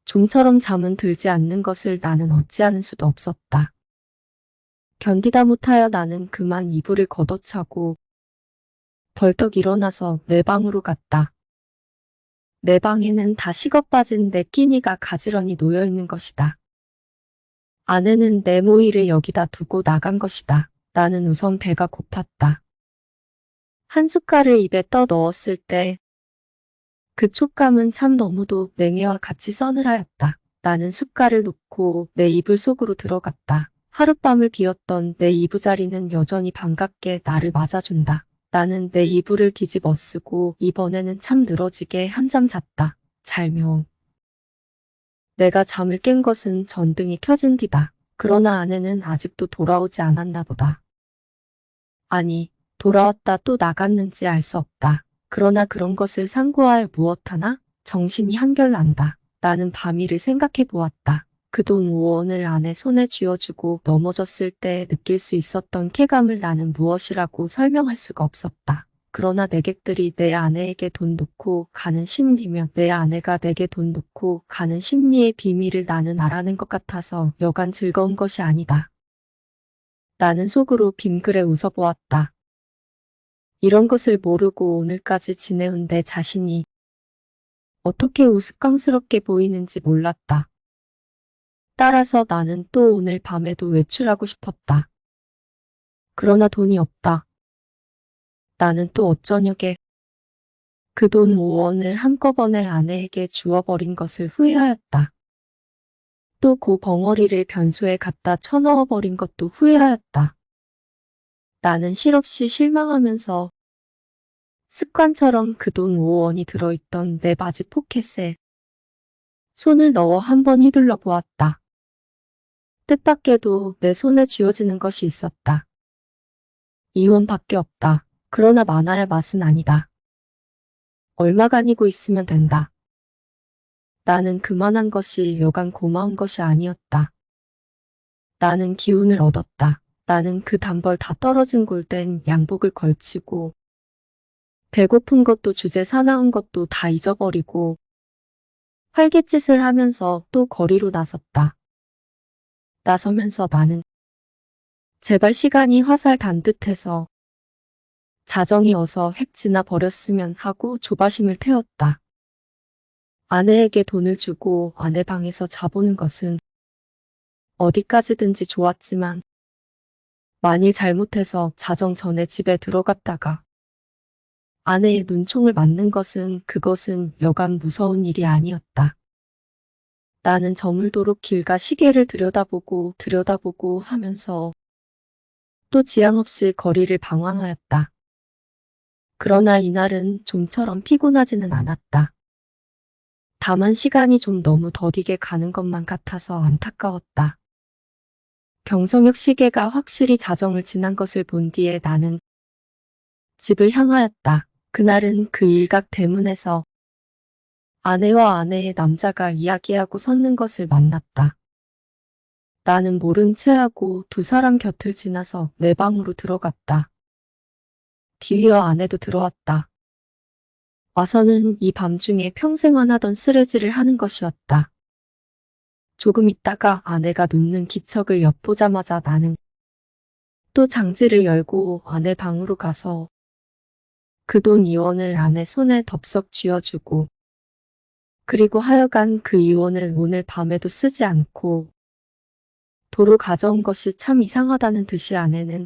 좀처럼 잠은 들지 않는 것을 나는 어찌하는 수도 없었다. 견디다 못하여 나는 그만 이불을 걷어차고 벌떡 일어나서 내 방으로 갔다. 내 방에는 다 식어빠진 내 끼니가 가지런히 놓여있는 것이다. 아내는 내 모이를 여기다 두고 나간 것이다. 나는 우선 배가 고팠다. 한 숟갈을 입에 떠 넣었을 때 그 촉감은 참 너무도 냉해와 같이 서늘하였다. 나는 숟갈을 놓고 내 이불 속으로 들어갔다. 하룻밤을 비웠던 내 이부자리는 여전히 반갑게 나를 맞아준다. 나는 내 이불을 뒤집어 쓰고 이번에는 참 늘어지게 한잠 잤다. 잘묘. 내가 잠을 깬 것은 전등이 켜진 뒤다. 그러나 아내는 아직도 돌아오지 않았나 보다. 아니, 돌아왔다 또 나갔는지 알 수 없다. 그러나 그런 것을 상고하여 무엇하나? 정신이 한결 난다. 나는 밤이를 생각해 보았다. 그 돈 5원을 아내 손에 쥐어주고 넘어졌을 때 느낄 수 있었던 쾌감을 나는 무엇이라고 설명할 수가 없었다. 그러나 내객들이 내 아내에게 돈 놓고 가는 심리며 내 아내가 내게 돈 놓고 가는 심리의 비밀을 나는 알아낸 것 같아서 여간 즐거운 것이 아니다. 나는 속으로 빙그레 웃어보았다. 이런 것을 모르고 오늘까지 지내온 내 자신이 어떻게 우스꽝스럽게 보이는지 몰랐다. 따라서 나는 또 오늘 밤에도 외출하고 싶었다. 그러나 돈이 없다. 나는 또 어쩌냐게 그 돈 5원을 한꺼번에 아내에게 주어버린 것을 후회하였다. 또 그 벙어리를 변소에 갖다 쳐넣어버린 것도 후회하였다. 나는 실없이 실망하면서 습관처럼 그 돈 5원이 들어있던 내 바지 포켓에 손을 넣어 한번 휘둘러 보았다. 뜻밖에도 내 손에 쥐어지는 것이 있었다. 2원밖에 없다. 그러나 많아야 맛은 아니다. 얼마간이고 있으면 된다. 나는 그만한 것이 여간 고마운 것이 아니었다. 나는 기운을 얻었다. 나는 그 단벌 다 떨어진 골된 양복을 걸치고 배고픈 것도 주제 사나운 것도 다 잊어버리고 활개짓을 하면서 또 거리로 나섰다. 나서면서 나는 제발 시간이 화살 단 듯해서 자정이 어서 획 지나 버렸으면 하고 조바심을 태웠다. 아내에게 돈을 주고 아내 방에서 자보는 것은 어디까지든지 좋았지만 만일 잘못해서 자정 전에 집에 들어갔다가 아내의 눈총을 맞는 것은 그것은 여간 무서운 일이 아니었다. 나는 저물도록 길가 시계를 들여다보고 하면서 또 지양 없이 거리를 방황하였다. 그러나 이날은 좀처럼 피곤하지는 않았다. 다만 시간이 좀 너무 더디게 가는 것만 같아서 안타까웠다. 경성역 시계가 확실히 자정을 지난 것을 본 뒤에 나는 집을 향하였다. 그날은 그 일각 대문에서 아내와 아내의 남자가 이야기하고 섰는 것을 만났다. 나는 모른 체하고 두 사람 곁을 지나서 내 방으로 들어갔다. 뒤이어 아내도 들어왔다. 와서는 이 밤중에 평생 원하던 쓰레기를 하는 것이었다. 조금 있다가 아내가 눕는 기척을 엿보자마자 나는 또 장지를 열고 아내 방으로 가서 그 돈 2원을 아내 손에 덥석 쥐어주고 그리고 하여간 그 2원을 오늘 밤에도 쓰지 않고 도로 가져온 것이 참 이상하다는 듯이 아내는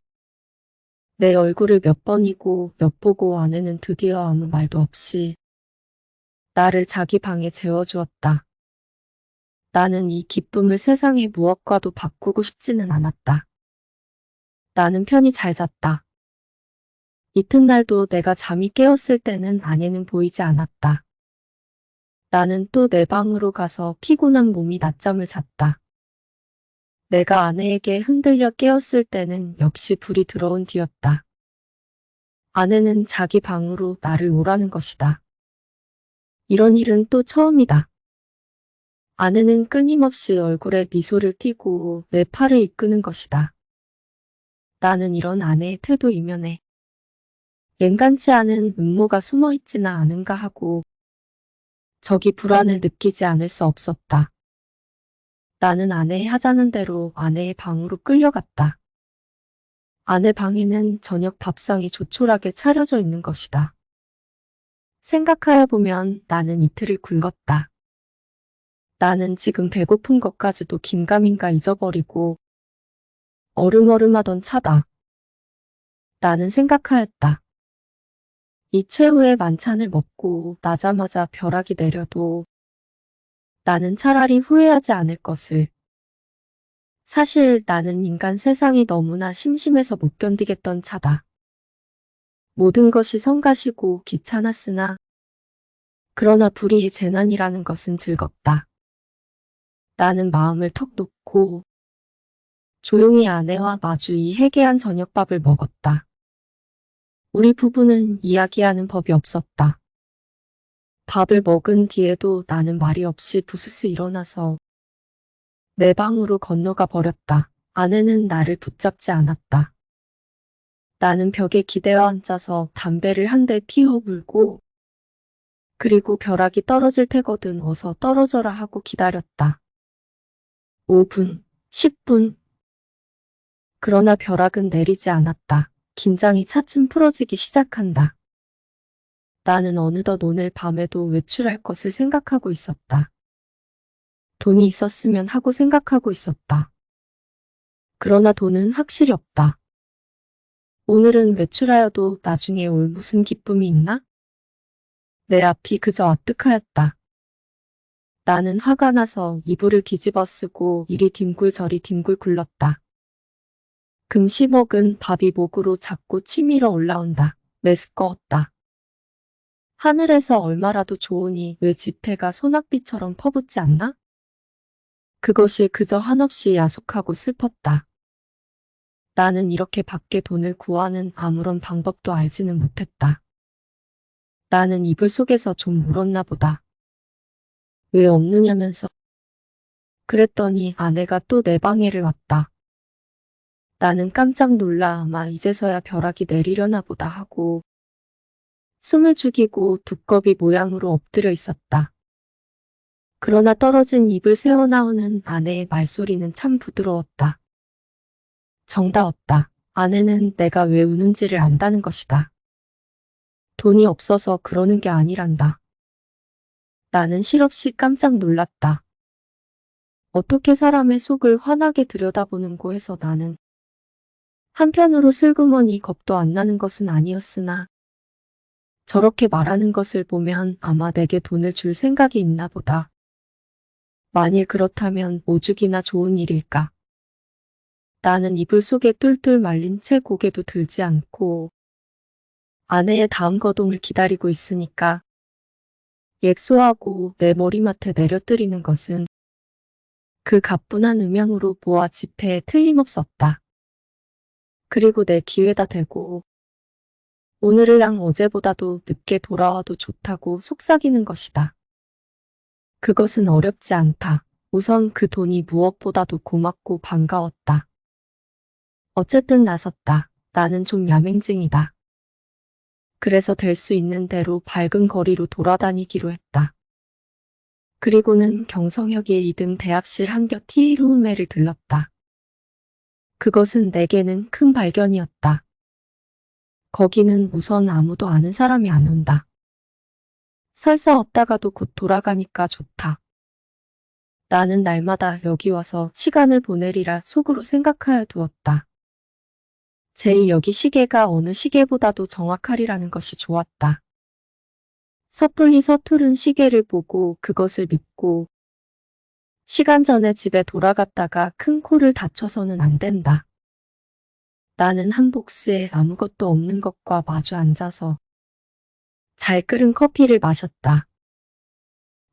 내 얼굴을 몇 번이고 엿보고 아내는 드디어 아무 말도 없이 나를 자기 방에 재워주었다. 나는 이 기쁨을 세상의 무엇과도 바꾸고 싶지는 않았다. 나는 편히 잘 잤다. 이튿날도 내가 잠이 깨었을 때는 아내는 보이지 않았다. 나는 또 내 방으로 가서 피곤한 몸이 낮잠을 잤다. 내가 아내에게 흔들려 깨었을 때는 역시 불이 들어온 뒤였다. 아내는 자기 방으로 나를 오라는 것이다. 이런 일은 또 처음이다. 아내는 끊임없이 얼굴에 미소를 띠고 내 팔을 이끄는 것이다. 나는 이런 아내의 태도 이면에 옌간치 않은 음모가 숨어있지는 않은가 하고 저기 불안을 느끼지 않을 수 없었다. 나는 아내의 하자는 대로 아내의 방으로 끌려갔다. 아내 방에는 저녁 밥상이 조촐하게 차려져 있는 것이다. 생각하여 보면 나는 이틀을 굶었다. 나는 지금 배고픈 것까지도 긴가민가 잊어버리고 얼음얼음하던 차다. 나는 생각하였다. 이 최후의 만찬을 먹고 나자마자 벼락이 내려도 나는 차라리 후회하지 않을 것을. 사실 나는 인간 세상이 너무나 심심해서 못 견디겠던 차다. 모든 것이 성가시고 귀찮았으나 그러나 불의의 재난이라는 것은 즐겁다. 나는 마음을 턱 놓고 조용히 아내와 마주 이 해괴한 저녁밥을 먹었다. 우리 부부는 이야기하는 법이 없었다. 밥을 먹은 뒤에도 나는 말이 없이 부스스 일어나서 내 방으로 건너가 버렸다. 아내는 나를 붙잡지 않았다. 나는 벽에 기대어 앉아서 담배를 한 대 피워 불고 그리고 벼락이 떨어질 테거든 어서 떨어져라 하고 기다렸다. 5분, 10분. 그러나 벼락은 내리지 않았다. 긴장이 차츰 풀어지기 시작한다. 나는 어느덧 오늘 밤에도 외출할 것을 생각하고 있었다. 돈이 있었으면 하고 생각하고 있었다. 그러나 돈은 확실히 없다. 오늘은 외출하여도 나중에 올 무슨 기쁨이 있나? 내 앞이 그저 아뜩하였다. 나는 화가 나서 이불을 뒤집어 쓰고 이리 뒹굴 저리 뒹굴 굴렀다. 금 10억은 밥이 목으로 자꾸 치밀어 올라온다. 메스꺼웠다. 하늘에서 얼마라도 좋으니 왜 지폐가 소낙비처럼 퍼붓지 않나? 그것이 그저 한없이 야속하고 슬펐다. 나는 이렇게 밖에 돈을 구하는 아무런 방법도 알지는 못했다. 나는 이불 속에서 좀 울었나 보다. 왜 없느냐면서. 그랬더니 아내가 또 내 방에를 왔다. 나는 깜짝 놀라 아마 이제서야 벼락이 내리려나 보다 하고 숨을 죽이고 두꺼비 모양으로 엎드려 있었다. 그러나 떨어진 입을 새어나오는 아내의 말소리는 참 부드러웠다. 정다웠다. 아내는 내가 왜 우는지를 안다는 것이다. 돈이 없어서 그러는 게 아니란다. 나는 실없이 깜짝 놀랐다. 어떻게 사람의 속을 환하게 들여다보는고 해서 나는 한편으로 슬그머니 겁도 안 나는 것은 아니었으나 저렇게 말하는 것을 보면 아마 내게 돈을 줄 생각이 있나 보다. 만일 그렇다면 오죽이나 좋은 일일까. 나는 이불 속에 뚫뚫 말린 채 고개도 들지 않고 아내의 다음 거동을 기다리고 있으니까 액수하고 내 머리맡에 내려뜨리는 것은 그 가뿐한 음향으로 보아 지폐에 틀림없었다. 그리고 내 귀에다 대고 오늘이랑 어제보다도 늦게 돌아와도 좋다고 속삭이는 것이다. 그것은 어렵지 않다. 우선 그 돈이 무엇보다도 고맙고 반가웠다. 어쨌든 나섰다. 나는 좀 야맹증이다. 그래서 될 수 있는 대로 밝은 거리로 돌아다니기로 했다. 그리고는 경성역의 2등 대합실 한겨 티룸메를 들렀다. 그것은 내게는 큰 발견이었다. 거기는 우선 아무도 아는 사람이 안 온다. 설사 왔다가도 곧 돌아가니까 좋다. 나는 날마다 여기 와서 시간을 보내리라 속으로 생각하여 두었다. 제2여기 시계가 어느 시계보다도 정확하리라는 것이 좋았다. 섣불리 서투른 시계를 보고 그것을 믿고 시간 전에 집에 돌아갔다가 큰 코를 다쳐서는 안 된다. 나는 한복수에 아무것도 없는 것과 마주 앉아서 잘 끓은 커피를 마셨다.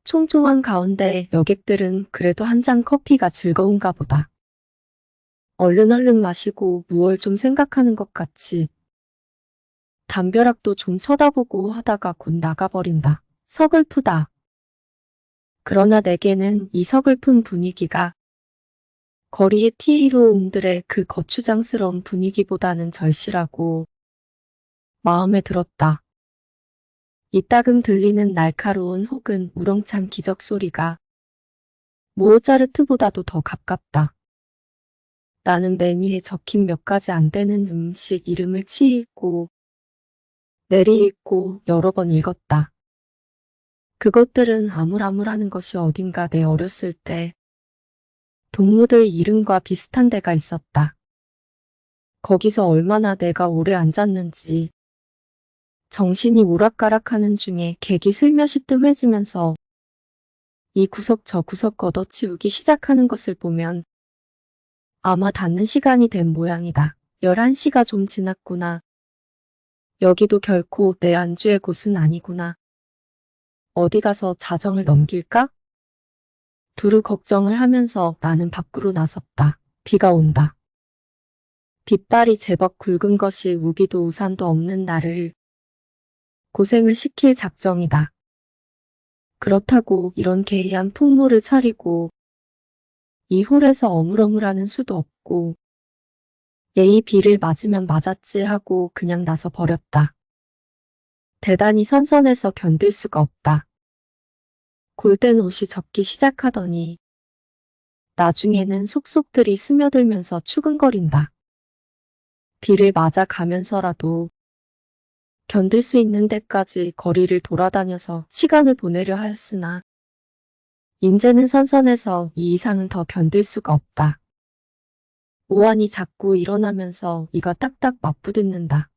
총총한 가운데 여객들은 그래도 한 잔 커피가 즐거운가 보다. 얼른 마시고 무얼 좀 생각하는 것 같이 담벼락도 좀 쳐다보고 하다가 곧 나가버린다. 서글프다. 그러나 내게는 이 서글픈 분위기가 거리의 티이로움들의 그 거추장스러운 분위기보다는 절실하고 마음에 들었다. 이따금 들리는 날카로운 혹은 우렁찬 기적 소리가 모차르트보다도 더 가깝다. 나는 메뉴에 적힌 몇 가지 안 되는 음식 이름을 치익고 내리읽고 여러 번 읽었다. 그것들은 아물아물하는 것이 어딘가 내 어렸을 때 동무들 이름과 비슷한 데가 있었다. 거기서 얼마나 내가 오래 앉았는지 정신이 오락가락하는 중에 객이 슬며시 뜸해지면서 이 구석 저 구석 걷어치우기 시작하는 것을 보면 아마 닫는 시간이 된 모양이다. 11시가 좀 지났구나. 여기도 결코 내 안주의 곳은 아니구나. 어디 가서 자정을 넘길까? 두루 걱정을 하면서 나는 밖으로 나섰다. 비가 온다. 빗발이 제법 굵은 것이 우비도 우산도 없는 나를 고생을 시킬 작정이다. 그렇다고 이런 개이한 풍모를 차리고 이 홀에서 어물어물하는 수도 없고 예의 비를 맞으면 맞았지 하고 그냥 나서 버렸다. 대단히 선선해서 견딜 수가 없다. 골덴 옷이 젖기 시작하더니 나중에는 속속들이 스며들면서 추근거린다. 비를 맞아 가면서라도 견딜 수 있는 데까지 거리를 돌아다녀서 시간을 보내려 하였으나 인제는 선선해서 이 이상은 더 견딜 수가 없다. 오한이 자꾸 일어나면서 이가 딱딱 맞부딪는다.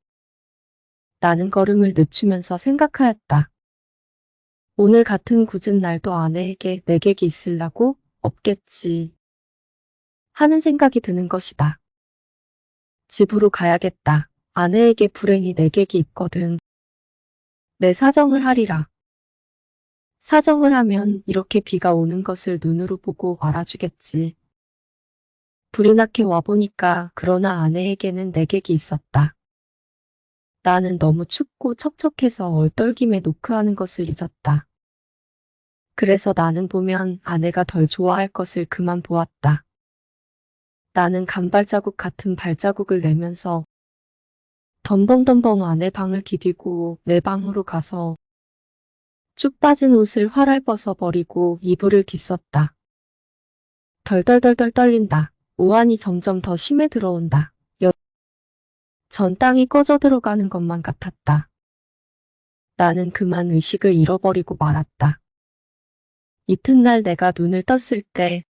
나는 걸음을 늦추면서 생각하였다. 오늘 같은 굳은 날도 아내에게 내객이 있으려고? 없겠지. 하는 생각이 드는 것이다. 집으로 가야겠다. 아내에게 불행히 내객이 있거든. 내 사정을 하리라. 사정을 하면 이렇게 비가 오는 것을 눈으로 보고 알아주겠지. 불이 나게 와보니까 그러나 아내에게는 내객이 있었다. 나는 너무 춥고 척척해서 얼떨김에 노크하는 것을 잊었다. 그래서 나는 보면 아내가 덜 좋아할 것을 그만 보았다. 나는 간발자국 같은 발자국을 내면서 덤벙덤벙 아내 방을 디디고 내 방으로 가서 쭉 빠진 옷을 활활 벗어버리고 이불을 뒤썼다. 덜덜덜덜 떨린다. 오한이 점점 더 심해 들어온다. 전 땅이 꺼져 들어가는 것만 같았다. 나는 그만 의식을 잃어버리고 말았다. 이튿날 내가 눈을 떴을 때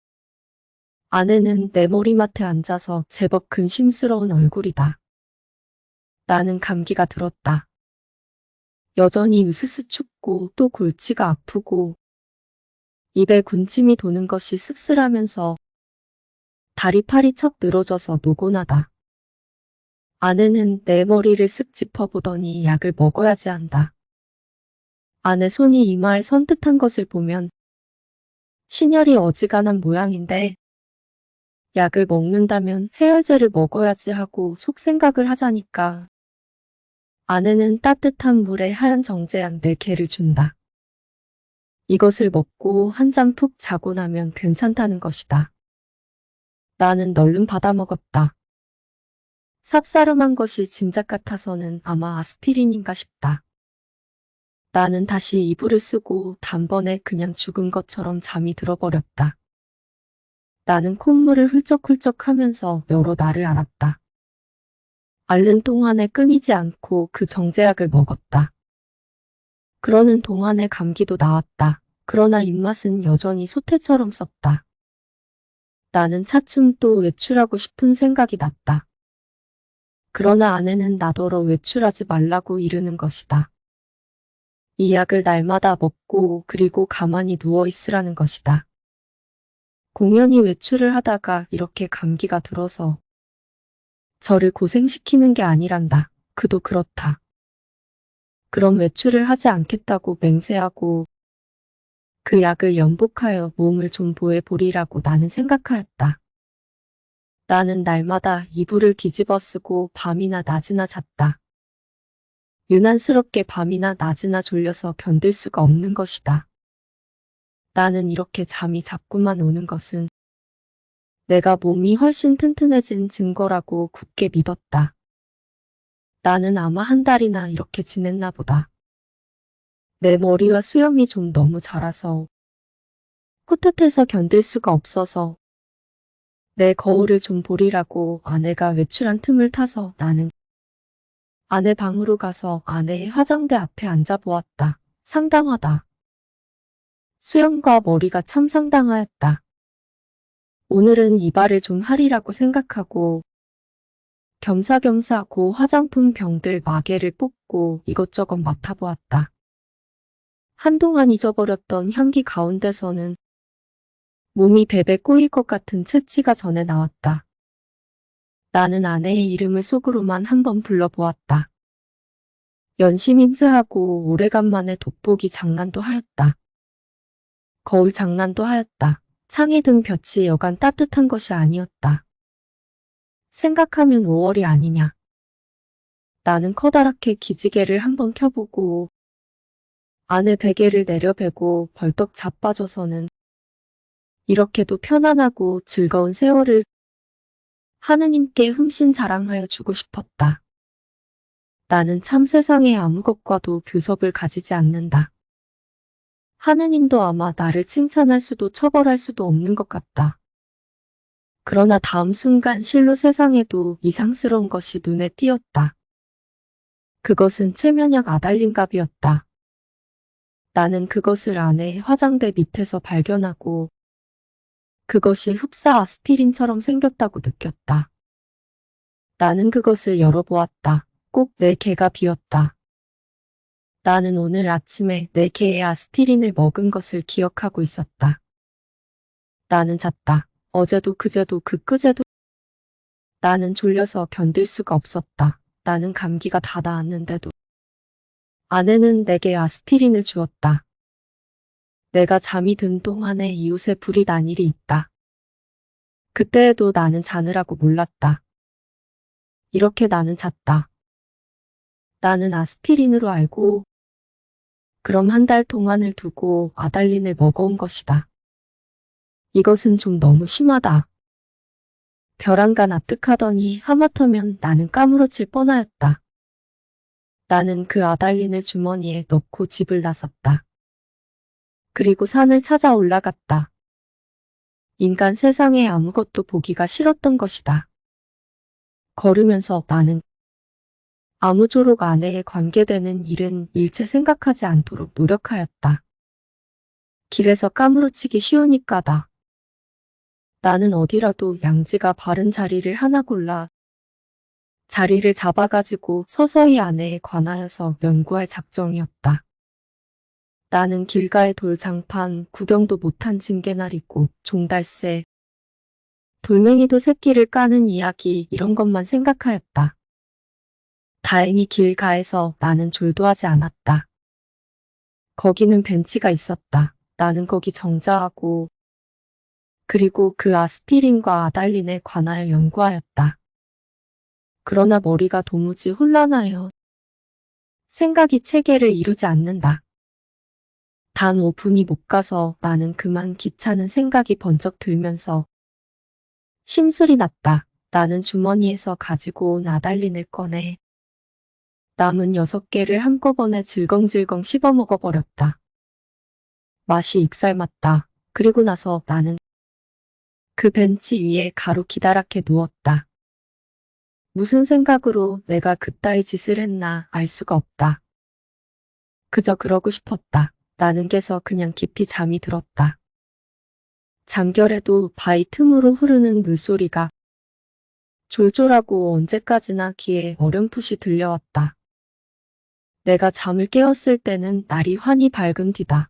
아내는 내 머리맡에 앉아서 제법 근심스러운 얼굴이다. 나는 감기가 들었다. 여전히 으스스 춥고 또 골치가 아프고 입에 군침이 도는 것이 씁쓸하면서 다리팔이 척 늘어져서 노곤하다. 아내는 내 머리를 쓱 짚어보더니 약을 먹어야지 한다. 아내 손이 이마에 선뜻한 것을 보면 신혈이 어지간한 모양인데 약을 먹는다면 해열제를 먹어야지 하고 속 생각을 하자니까 아내는 따뜻한 물에 하얀 정제약 4개를 준다. 이것을 먹고 한 잠 푹 자고 나면 괜찮다는 것이다. 나는 얼른 받아 먹었다. 쌉싸름한 것이 진작 같아서는 아마 아스피린인가 싶다. 나는 다시 이불을 쓰고 단번에 그냥 죽은 것처럼 잠이 들어버렸다. 나는 콧물을 훌쩍훌쩍 하면서 여러 날을 앓았다. 앓는 동안에 끊이지 않고 그 정제약을 먹었다. 그러는 동안에 감기도 나았다. 그러나 입맛은 여전히 소태처럼 썼다. 나는 차츰 또 외출하고 싶은 생각이 났다. 그러나 아내는 나더러 외출하지 말라고 이르는 것이다. 이 약을 날마다 먹고 그리고 가만히 누워 있으라는 것이다. 공연히 외출을 하다가 이렇게 감기가 들어서 저를 고생시키는 게 아니란다. 그도 그렇다. 그럼 외출을 하지 않겠다고 맹세하고 그 약을 연복하여 몸을 좀 보호해보리라고 나는 생각하였다. 나는 날마다 이불을 뒤집어 쓰고 밤이나 낮이나 잤다. 유난스럽게 밤이나 낮이나 졸려서 견딜 수가 없는 것이다. 나는 이렇게 잠이 자꾸만 오는 것은 내가 몸이 훨씬 튼튼해진 증거라고 굳게 믿었다. 나는 아마 한 달이나 이렇게 지냈나 보다. 내 머리와 수염이 좀 너무 자라서 꿋꿋해서 견딜 수가 없어서 내 거울을 좀 보리라고 아내가 외출한 틈을 타서 나는 아내 방으로 가서 아내의 화장대 앞에 앉아보았다. 상당하다. 수염과 머리가 참 상당하였다. 오늘은 이발을 좀 하리라고 생각하고 겸사겸사 고 화장품 병들 마개를 뽑고 이것저것 맡아보았다. 한동안 잊어버렸던 향기 가운데서는 몸이 베베 꼬일 것 같은 채취가 전해 나왔다. 나는 아내의 이름을 속으로만 한번 불러보았다. 연심임스하고 오래간만에 돋보기 장난도 하였다. 거울 장난도 하였다. 창에 든 볕이 여간 따뜻한 것이 아니었다. 생각하면 5월이 아니냐. 나는 커다랗게 기지개를 한번 켜보고 아내 베개를 내려베고 벌떡 자빠져서는 이렇게도 편안하고 즐거운 세월을 하느님께 흠씬 자랑하여 주고 싶었다. 나는 참 세상에 아무것과도 교섭을 가지지 않는다. 하느님도 아마 나를 칭찬할 수도 처벌할 수도 없는 것 같다. 그러나 다음 순간 실로 세상에도 이상스러운 것이 눈에 띄었다. 그것은 최면약 아달린갑이었다. 나는 그것을 아내의 화장대 밑에서 발견하고 그것이 흡사 아스피린처럼 생겼다고 느꼈다. 나는 그것을 열어보았다. 꼭 4개가 비었다. 나는 오늘 아침에 4개의 아스피린을 먹은 것을 기억하고 있었다. 나는 잤다. 어제도 그제도 그끄제도 나는 졸려서 견딜 수가 없었다. 나는 감기가 다 나았는데도 아내는 내게 아스피린을 주었다. 내가 잠이 든 동안에 이웃에 불이 난 일이 있다. 그때에도 나는 자느라고 몰랐다. 이렇게 나는 잤다. 나는 아스피린으로 알고 그럼 한 달 동안을 두고 아달린을 먹어온 것이다. 이것은 좀 너무 심하다. 벼랑간 납득하더니 하마터면 나는 까무러칠 뻔하였다. 나는 그 아달린을 주머니에 넣고 집을 나섰다. 그리고 산을 찾아 올라갔다. 인간 세상에 아무것도 보기가 싫었던 것이다. 걸으면서 나는 아무쪼록 아내에 관계되는 일은 일체 생각하지 않도록 노력하였다. 길에서 까무러치기 쉬우니까다. 나는 어디라도 양지가 바른 자리를 하나 골라 자리를 잡아가지고 서서히 아내에 관하여서 연구할 작정이었다. 나는 길가의 돌장판, 구경도 못한 징개나리꽃, 종달새, 돌멩이도 새끼를 까는 이야기 이런 것만 생각하였다. 다행히 길가에서 나는 졸도하지 않았다. 거기는 벤치가 있었다. 나는 거기 정자하고 그리고 그 아스피린과 아달린에 관하여 연구하였다. 그러나 머리가 도무지 혼란하여 생각이 체계를 이루지 않는다. 단 5분이 못 가서 나는 그만 귀찮은 생각이 번쩍 들면서 심술이 났다. 나는 주머니에서 가지고 온 아달린을 꺼내 남은 6개를 한꺼번에 질겅질겅 씹어 먹어버렸다. 맛이 익살맞다. 그리고 나서 나는 그 벤치 위에 가로 기다랗게 누웠다. 무슨 생각으로 내가 그따위 짓을 했나 알 수가 없다. 그저 그러고 싶었다. 나는 깨서 그냥 깊이 잠이 들었다. 잠결에도 바위 틈으로 흐르는 물소리가 졸졸하고 언제까지나 귀에 어렴풋이 들려왔다. 내가 잠을 깨었을 때는 날이 환히 밝은 뒤다.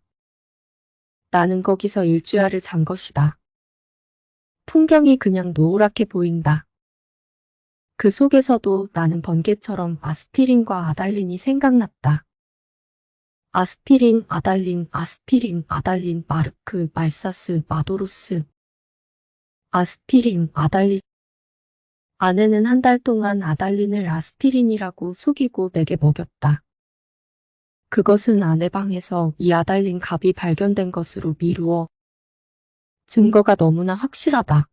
나는 거기서 일주야를 잔 것이다. 풍경이 그냥 노랗게 보인다. 그 속에서도 나는 번개처럼 아스피린과 아달린이 생각났다. 아스피린, 아달린, 아스피린, 아달린, 마르크, 말사스, 마도로스. 아스피린, 아달린. 아내는 한 달 동안 아달린을 아스피린이라고 속이고 내게 먹였다. 그것은 아내 방에서 이 아달린 갑이 발견된 것으로 미루어 증거가 너무나 확실하다.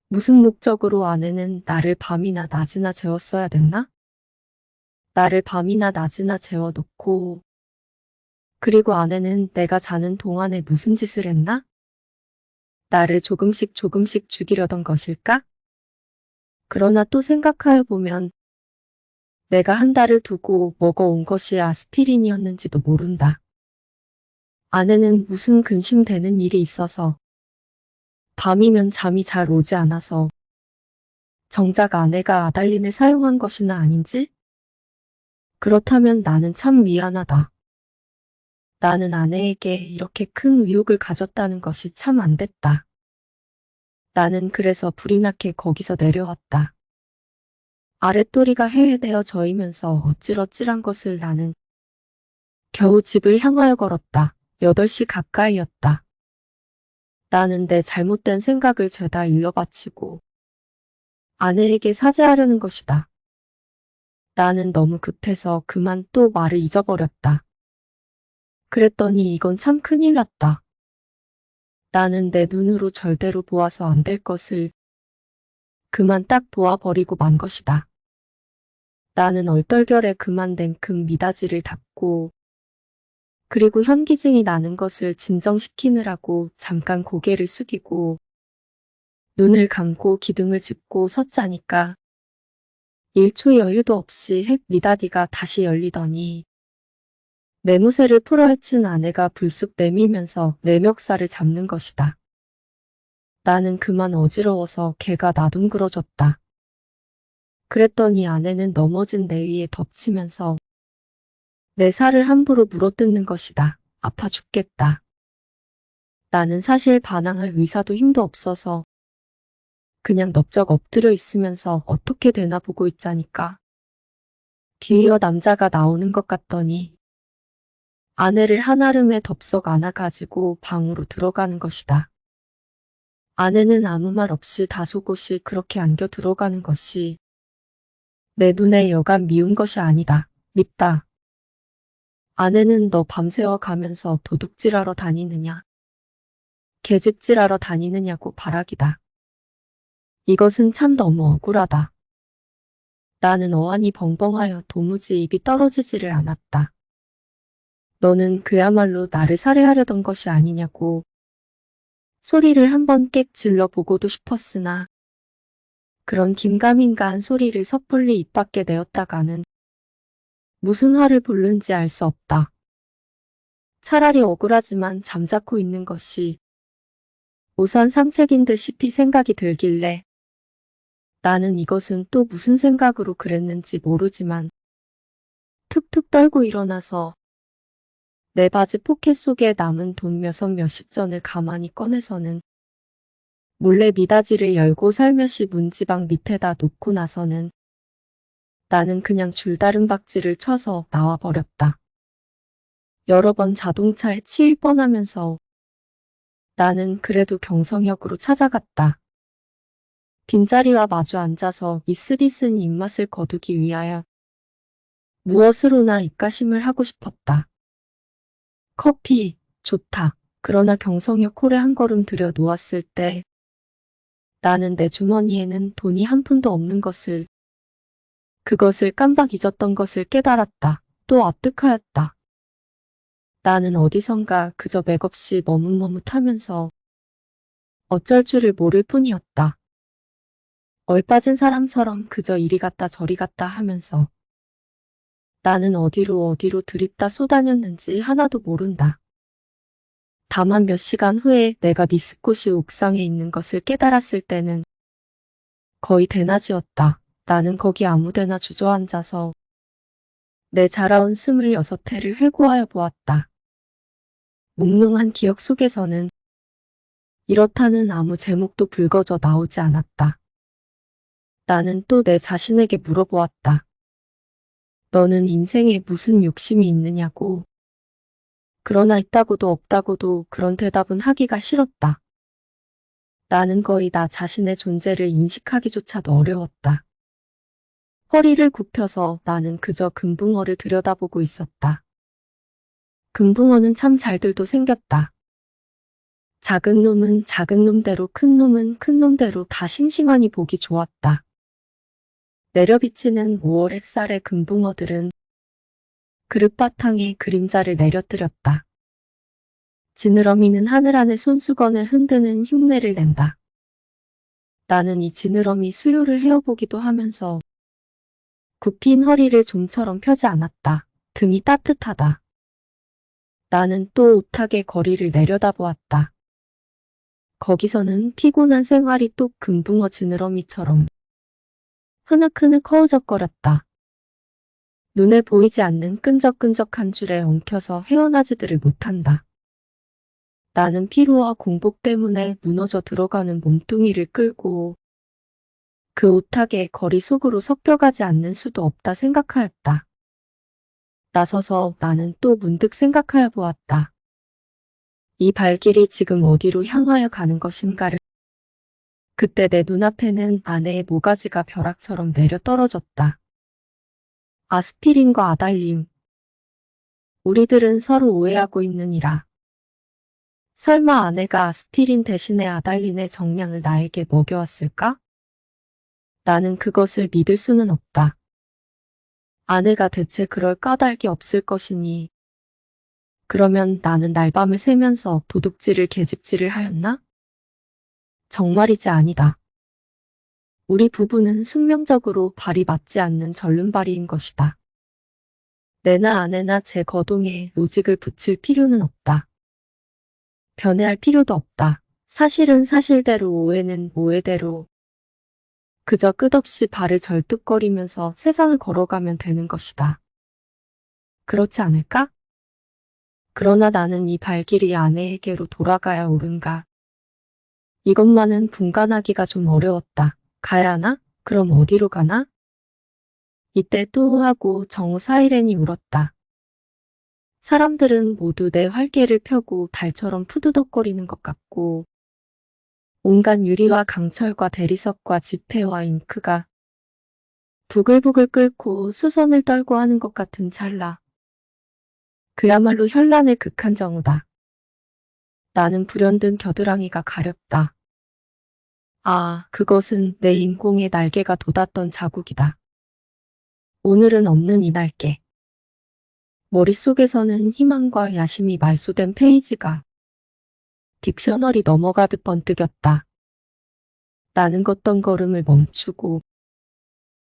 무슨 목적으로 아내는 나를 밤이나 낮이나 재웠어야 됐나? 나를 밤이나 낮이나 재워놓고 그리고 아내는 내가 자는 동안에 무슨 짓을 했나? 나를 조금씩 조금씩 죽이려던 것일까? 그러나 또 생각하여 보면 내가 한 달을 두고 먹어온 것이 아스피린이었는지도 모른다. 아내는 무슨 근심되는 일이 있어서 밤이면 잠이 잘 오지 않아서 정작 아내가 아달린을 사용한 것이나 아닌지? 그렇다면 나는 참 미안하다. 나는 아내에게 이렇게 큰 의욕을 가졌다는 것이 참 안 됐다. 나는 그래서 불이 나게 거기서 내려왔다. 아랫도리가 해외되어 저이면서 어찔어찔한 것을 나는 겨우 집을 향하여 걸었다. 8시 가까이였다. 나는 내 잘못된 생각을 죄다 일러바치고 아내에게 사죄하려는 것이다. 나는 너무 급해서 그만 또 말을 잊어버렸다. 그랬더니 이건 참 큰일 났다. 나는 내 눈으로 절대로 보아서 안 될 것을 그만 딱 보아버리고 만 것이다. 나는 얼떨결에 그만 냉큼 미닫이를 닫고 그리고 현기증이 나는 것을 진정시키느라고 잠깐 고개를 숙이고 눈을 감고 기둥을 짚고 섰자니까 1초 여유도 없이 핵 미닫이가 다시 열리더니 매무새를 풀어헤친 아내가 불쑥 내밀면서 내 멱살을 잡는 것이다. 나는 그만 어지러워서 개가 나둥그러졌다. 그랬더니 아내는 넘어진 내 위에 덮치면서 내 살을 함부로 물어뜯는 것이다. 아파 죽겠다. 나는 사실 반항할 의사도 힘도 없어서 그냥 넙적 엎드려 있으면서 어떻게 되나 보고 있자니까. 뒤이어 남자가 나오는 것 같더니 아내를 한아름에 덥석 안아가지고 방으로 들어가는 것이다. 아내는 아무 말 없이 다소곳이 그렇게 안겨 들어가는 것이 내 눈에 여간 미운 것이 아니다. 밉다. 아내는 너 밤새워 가면서 도둑질하러 다니느냐? 계집질하러 다니느냐고 발악이다. 이것은 참 너무 억울하다. 나는 어안이 벙벙하여 도무지 입이 떨어지지를 않았다. 너는 그야말로 나를 살해하려던 것이 아니냐고 소리를 한번 꽥 질러보고도 싶었으나 그런 긴가민가한 소리를 섣불리 입 밖에 내었다가는 무슨 화를 불는지 알 수 없다. 차라리 억울하지만 잠자코 있는 것이 우선 상책인 듯 싶이 생각이 들길래 나는 이것은 또 무슨 생각으로 그랬는지 모르지만 툭툭 떨고 일어나서 내 바지 포켓 속에 남은 돈 몇십 전을 가만히 꺼내서는 몰래 미닫이를 열고 살며시 문지방 밑에다 놓고 나서는 나는 그냥 줄다른 박질을 쳐서 나와버렸다. 여러 번 자동차에 치일 뻔하면서 나는 그래도 경성역으로 찾아갔다. 빈자리와 마주 앉아서 이슬이슬 입맛을 거두기 위하여 무엇으로나 입가심을 하고 싶었다. 커피, 좋다. 그러나 경성역 홀에 한 걸음 들여 놓았을 때 나는 내 주머니에는 돈이 한 푼도 없는 것을, 그것을 깜빡 잊었던 것을 깨달았다. 또 아득하였다. 나는 어디선가 그저 맥없이 머뭇머뭇하면서 어쩔 줄을 모를 뿐이었다. 얼빠진 사람처럼 그저 이리 갔다 저리 갔다 하면서 나는 어디로 들이다 쏘다녔는지 하나도 모른다. 다만 몇 시간 후에 내가 미스코시 옥상에 있는 것을 깨달았을 때는 거의 대낮이었다. 나는 거기 아무데나 주저앉아서 내 자라온 26해를 회고하여 보았다. 몽롱한 기억 속에서는 이렇다는 아무 제목도 불거져 나오지 않았다. 나는 또 내 자신에게 물어보았다. 너는 인생에 무슨 욕심이 있느냐고. 그러나 있다고도 없다고도 그런 대답은 하기가 싫었다. 나는 거의 나 자신의 존재를 인식하기조차도 어려웠다. 허리를 굽혀서 나는 그저 금붕어를 들여다보고 있었다. 금붕어는 참 잘들도 생겼다. 작은 놈은 작은 놈대로 큰 놈은 큰 놈대로 다 싱싱하니 보기 좋았다. 내려비치는 5월 햇살의 금붕어들은 그릇바탕에 그림자를 내려뜨렸다. 지느러미는 하늘 안에 손수건을 흔드는 흉내를 낸다. 나는 이 지느러미 수요를 헤어보기도 하면서 굽힌 허리를 좀처럼 펴지 않았다. 등이 따뜻하다. 나는 또 오타게 거리를 내려다보았다. 거기서는 피곤한 생활이 또 금붕어 지느러미처럼 흐느흐느 허우적거렸다. 눈에 보이지 않는 끈적끈적한 줄에 엉켜서 헤어나지들을 못한다. 나는 피로와 공복 때문에 무너져 들어가는 몸뚱이를 끌고 그 오타게 거리 속으로 섞여가지 않는 수도 없다 생각하였다. 나서서 나는 또 문득 생각하여 보았다. 이 발길이 지금 어디로 향하여 가는 것인가를. 그때 내 눈앞에는 아내의 모가지가 벼락처럼 내려 떨어졌다. 아스피린과 아달린. 우리들은 서로 오해하고 있느니라. 설마 아내가 아스피린 대신에 아달린의 정량을 나에게 먹여왔을까? 나는 그것을 믿을 수는 없다. 아내가 대체 그럴 까닭이 없을 것이니. 그러면 나는 날밤을 새면서 도둑질을 계집질을 하였나? 정말이지 아니다. 우리 부부는 숙명적으로 발이 맞지 않는 절름발이인 것이다. 내나 아내나 제 거동에 로직을 붙일 필요는 없다. 변해할 필요도 없다. 사실은 사실대로 오해는 오해대로 그저 끝없이 발을 절뚝거리면서 세상을 걸어가면 되는 것이다. 그렇지 않을까? 그러나 나는 이 발길이 아내에게로 돌아가야 옳은가? 이것만은 분간하기가 좀 어려웠다. 가야 하나? 그럼 어디로 가나? 이때 또 하고 정우 사이렌이 울었다. 사람들은 모두 내 활개를 펴고 달처럼 푸드덕거리는 것 같고 온갖 유리와 강철과 대리석과 지폐와 잉크가 부글부글 끓고 수선을 떨고 하는 것 같은 찰나. 그야말로 현란의 극한 정우다. 나는 불현듯 겨드랑이가 가렵다. 아, 그것은 내 인공의 날개가 돋았던 자국이다. 오늘은 없는 이 날개. 머릿속에서는 희망과 야심이 말소된 페이지가 딕셔너리 넘어가듯 번뜩였다. 나는 걷던 걸음을 멈추고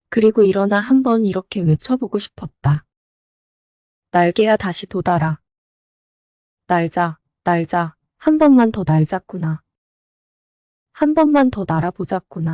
그리고 일어나 한번 이렇게 외쳐보고 싶었다. 날개야 다시 돋아라. 날자, 날자, 한 번만 더 날자꾸나. 한 번만 더 날아보자꾸나.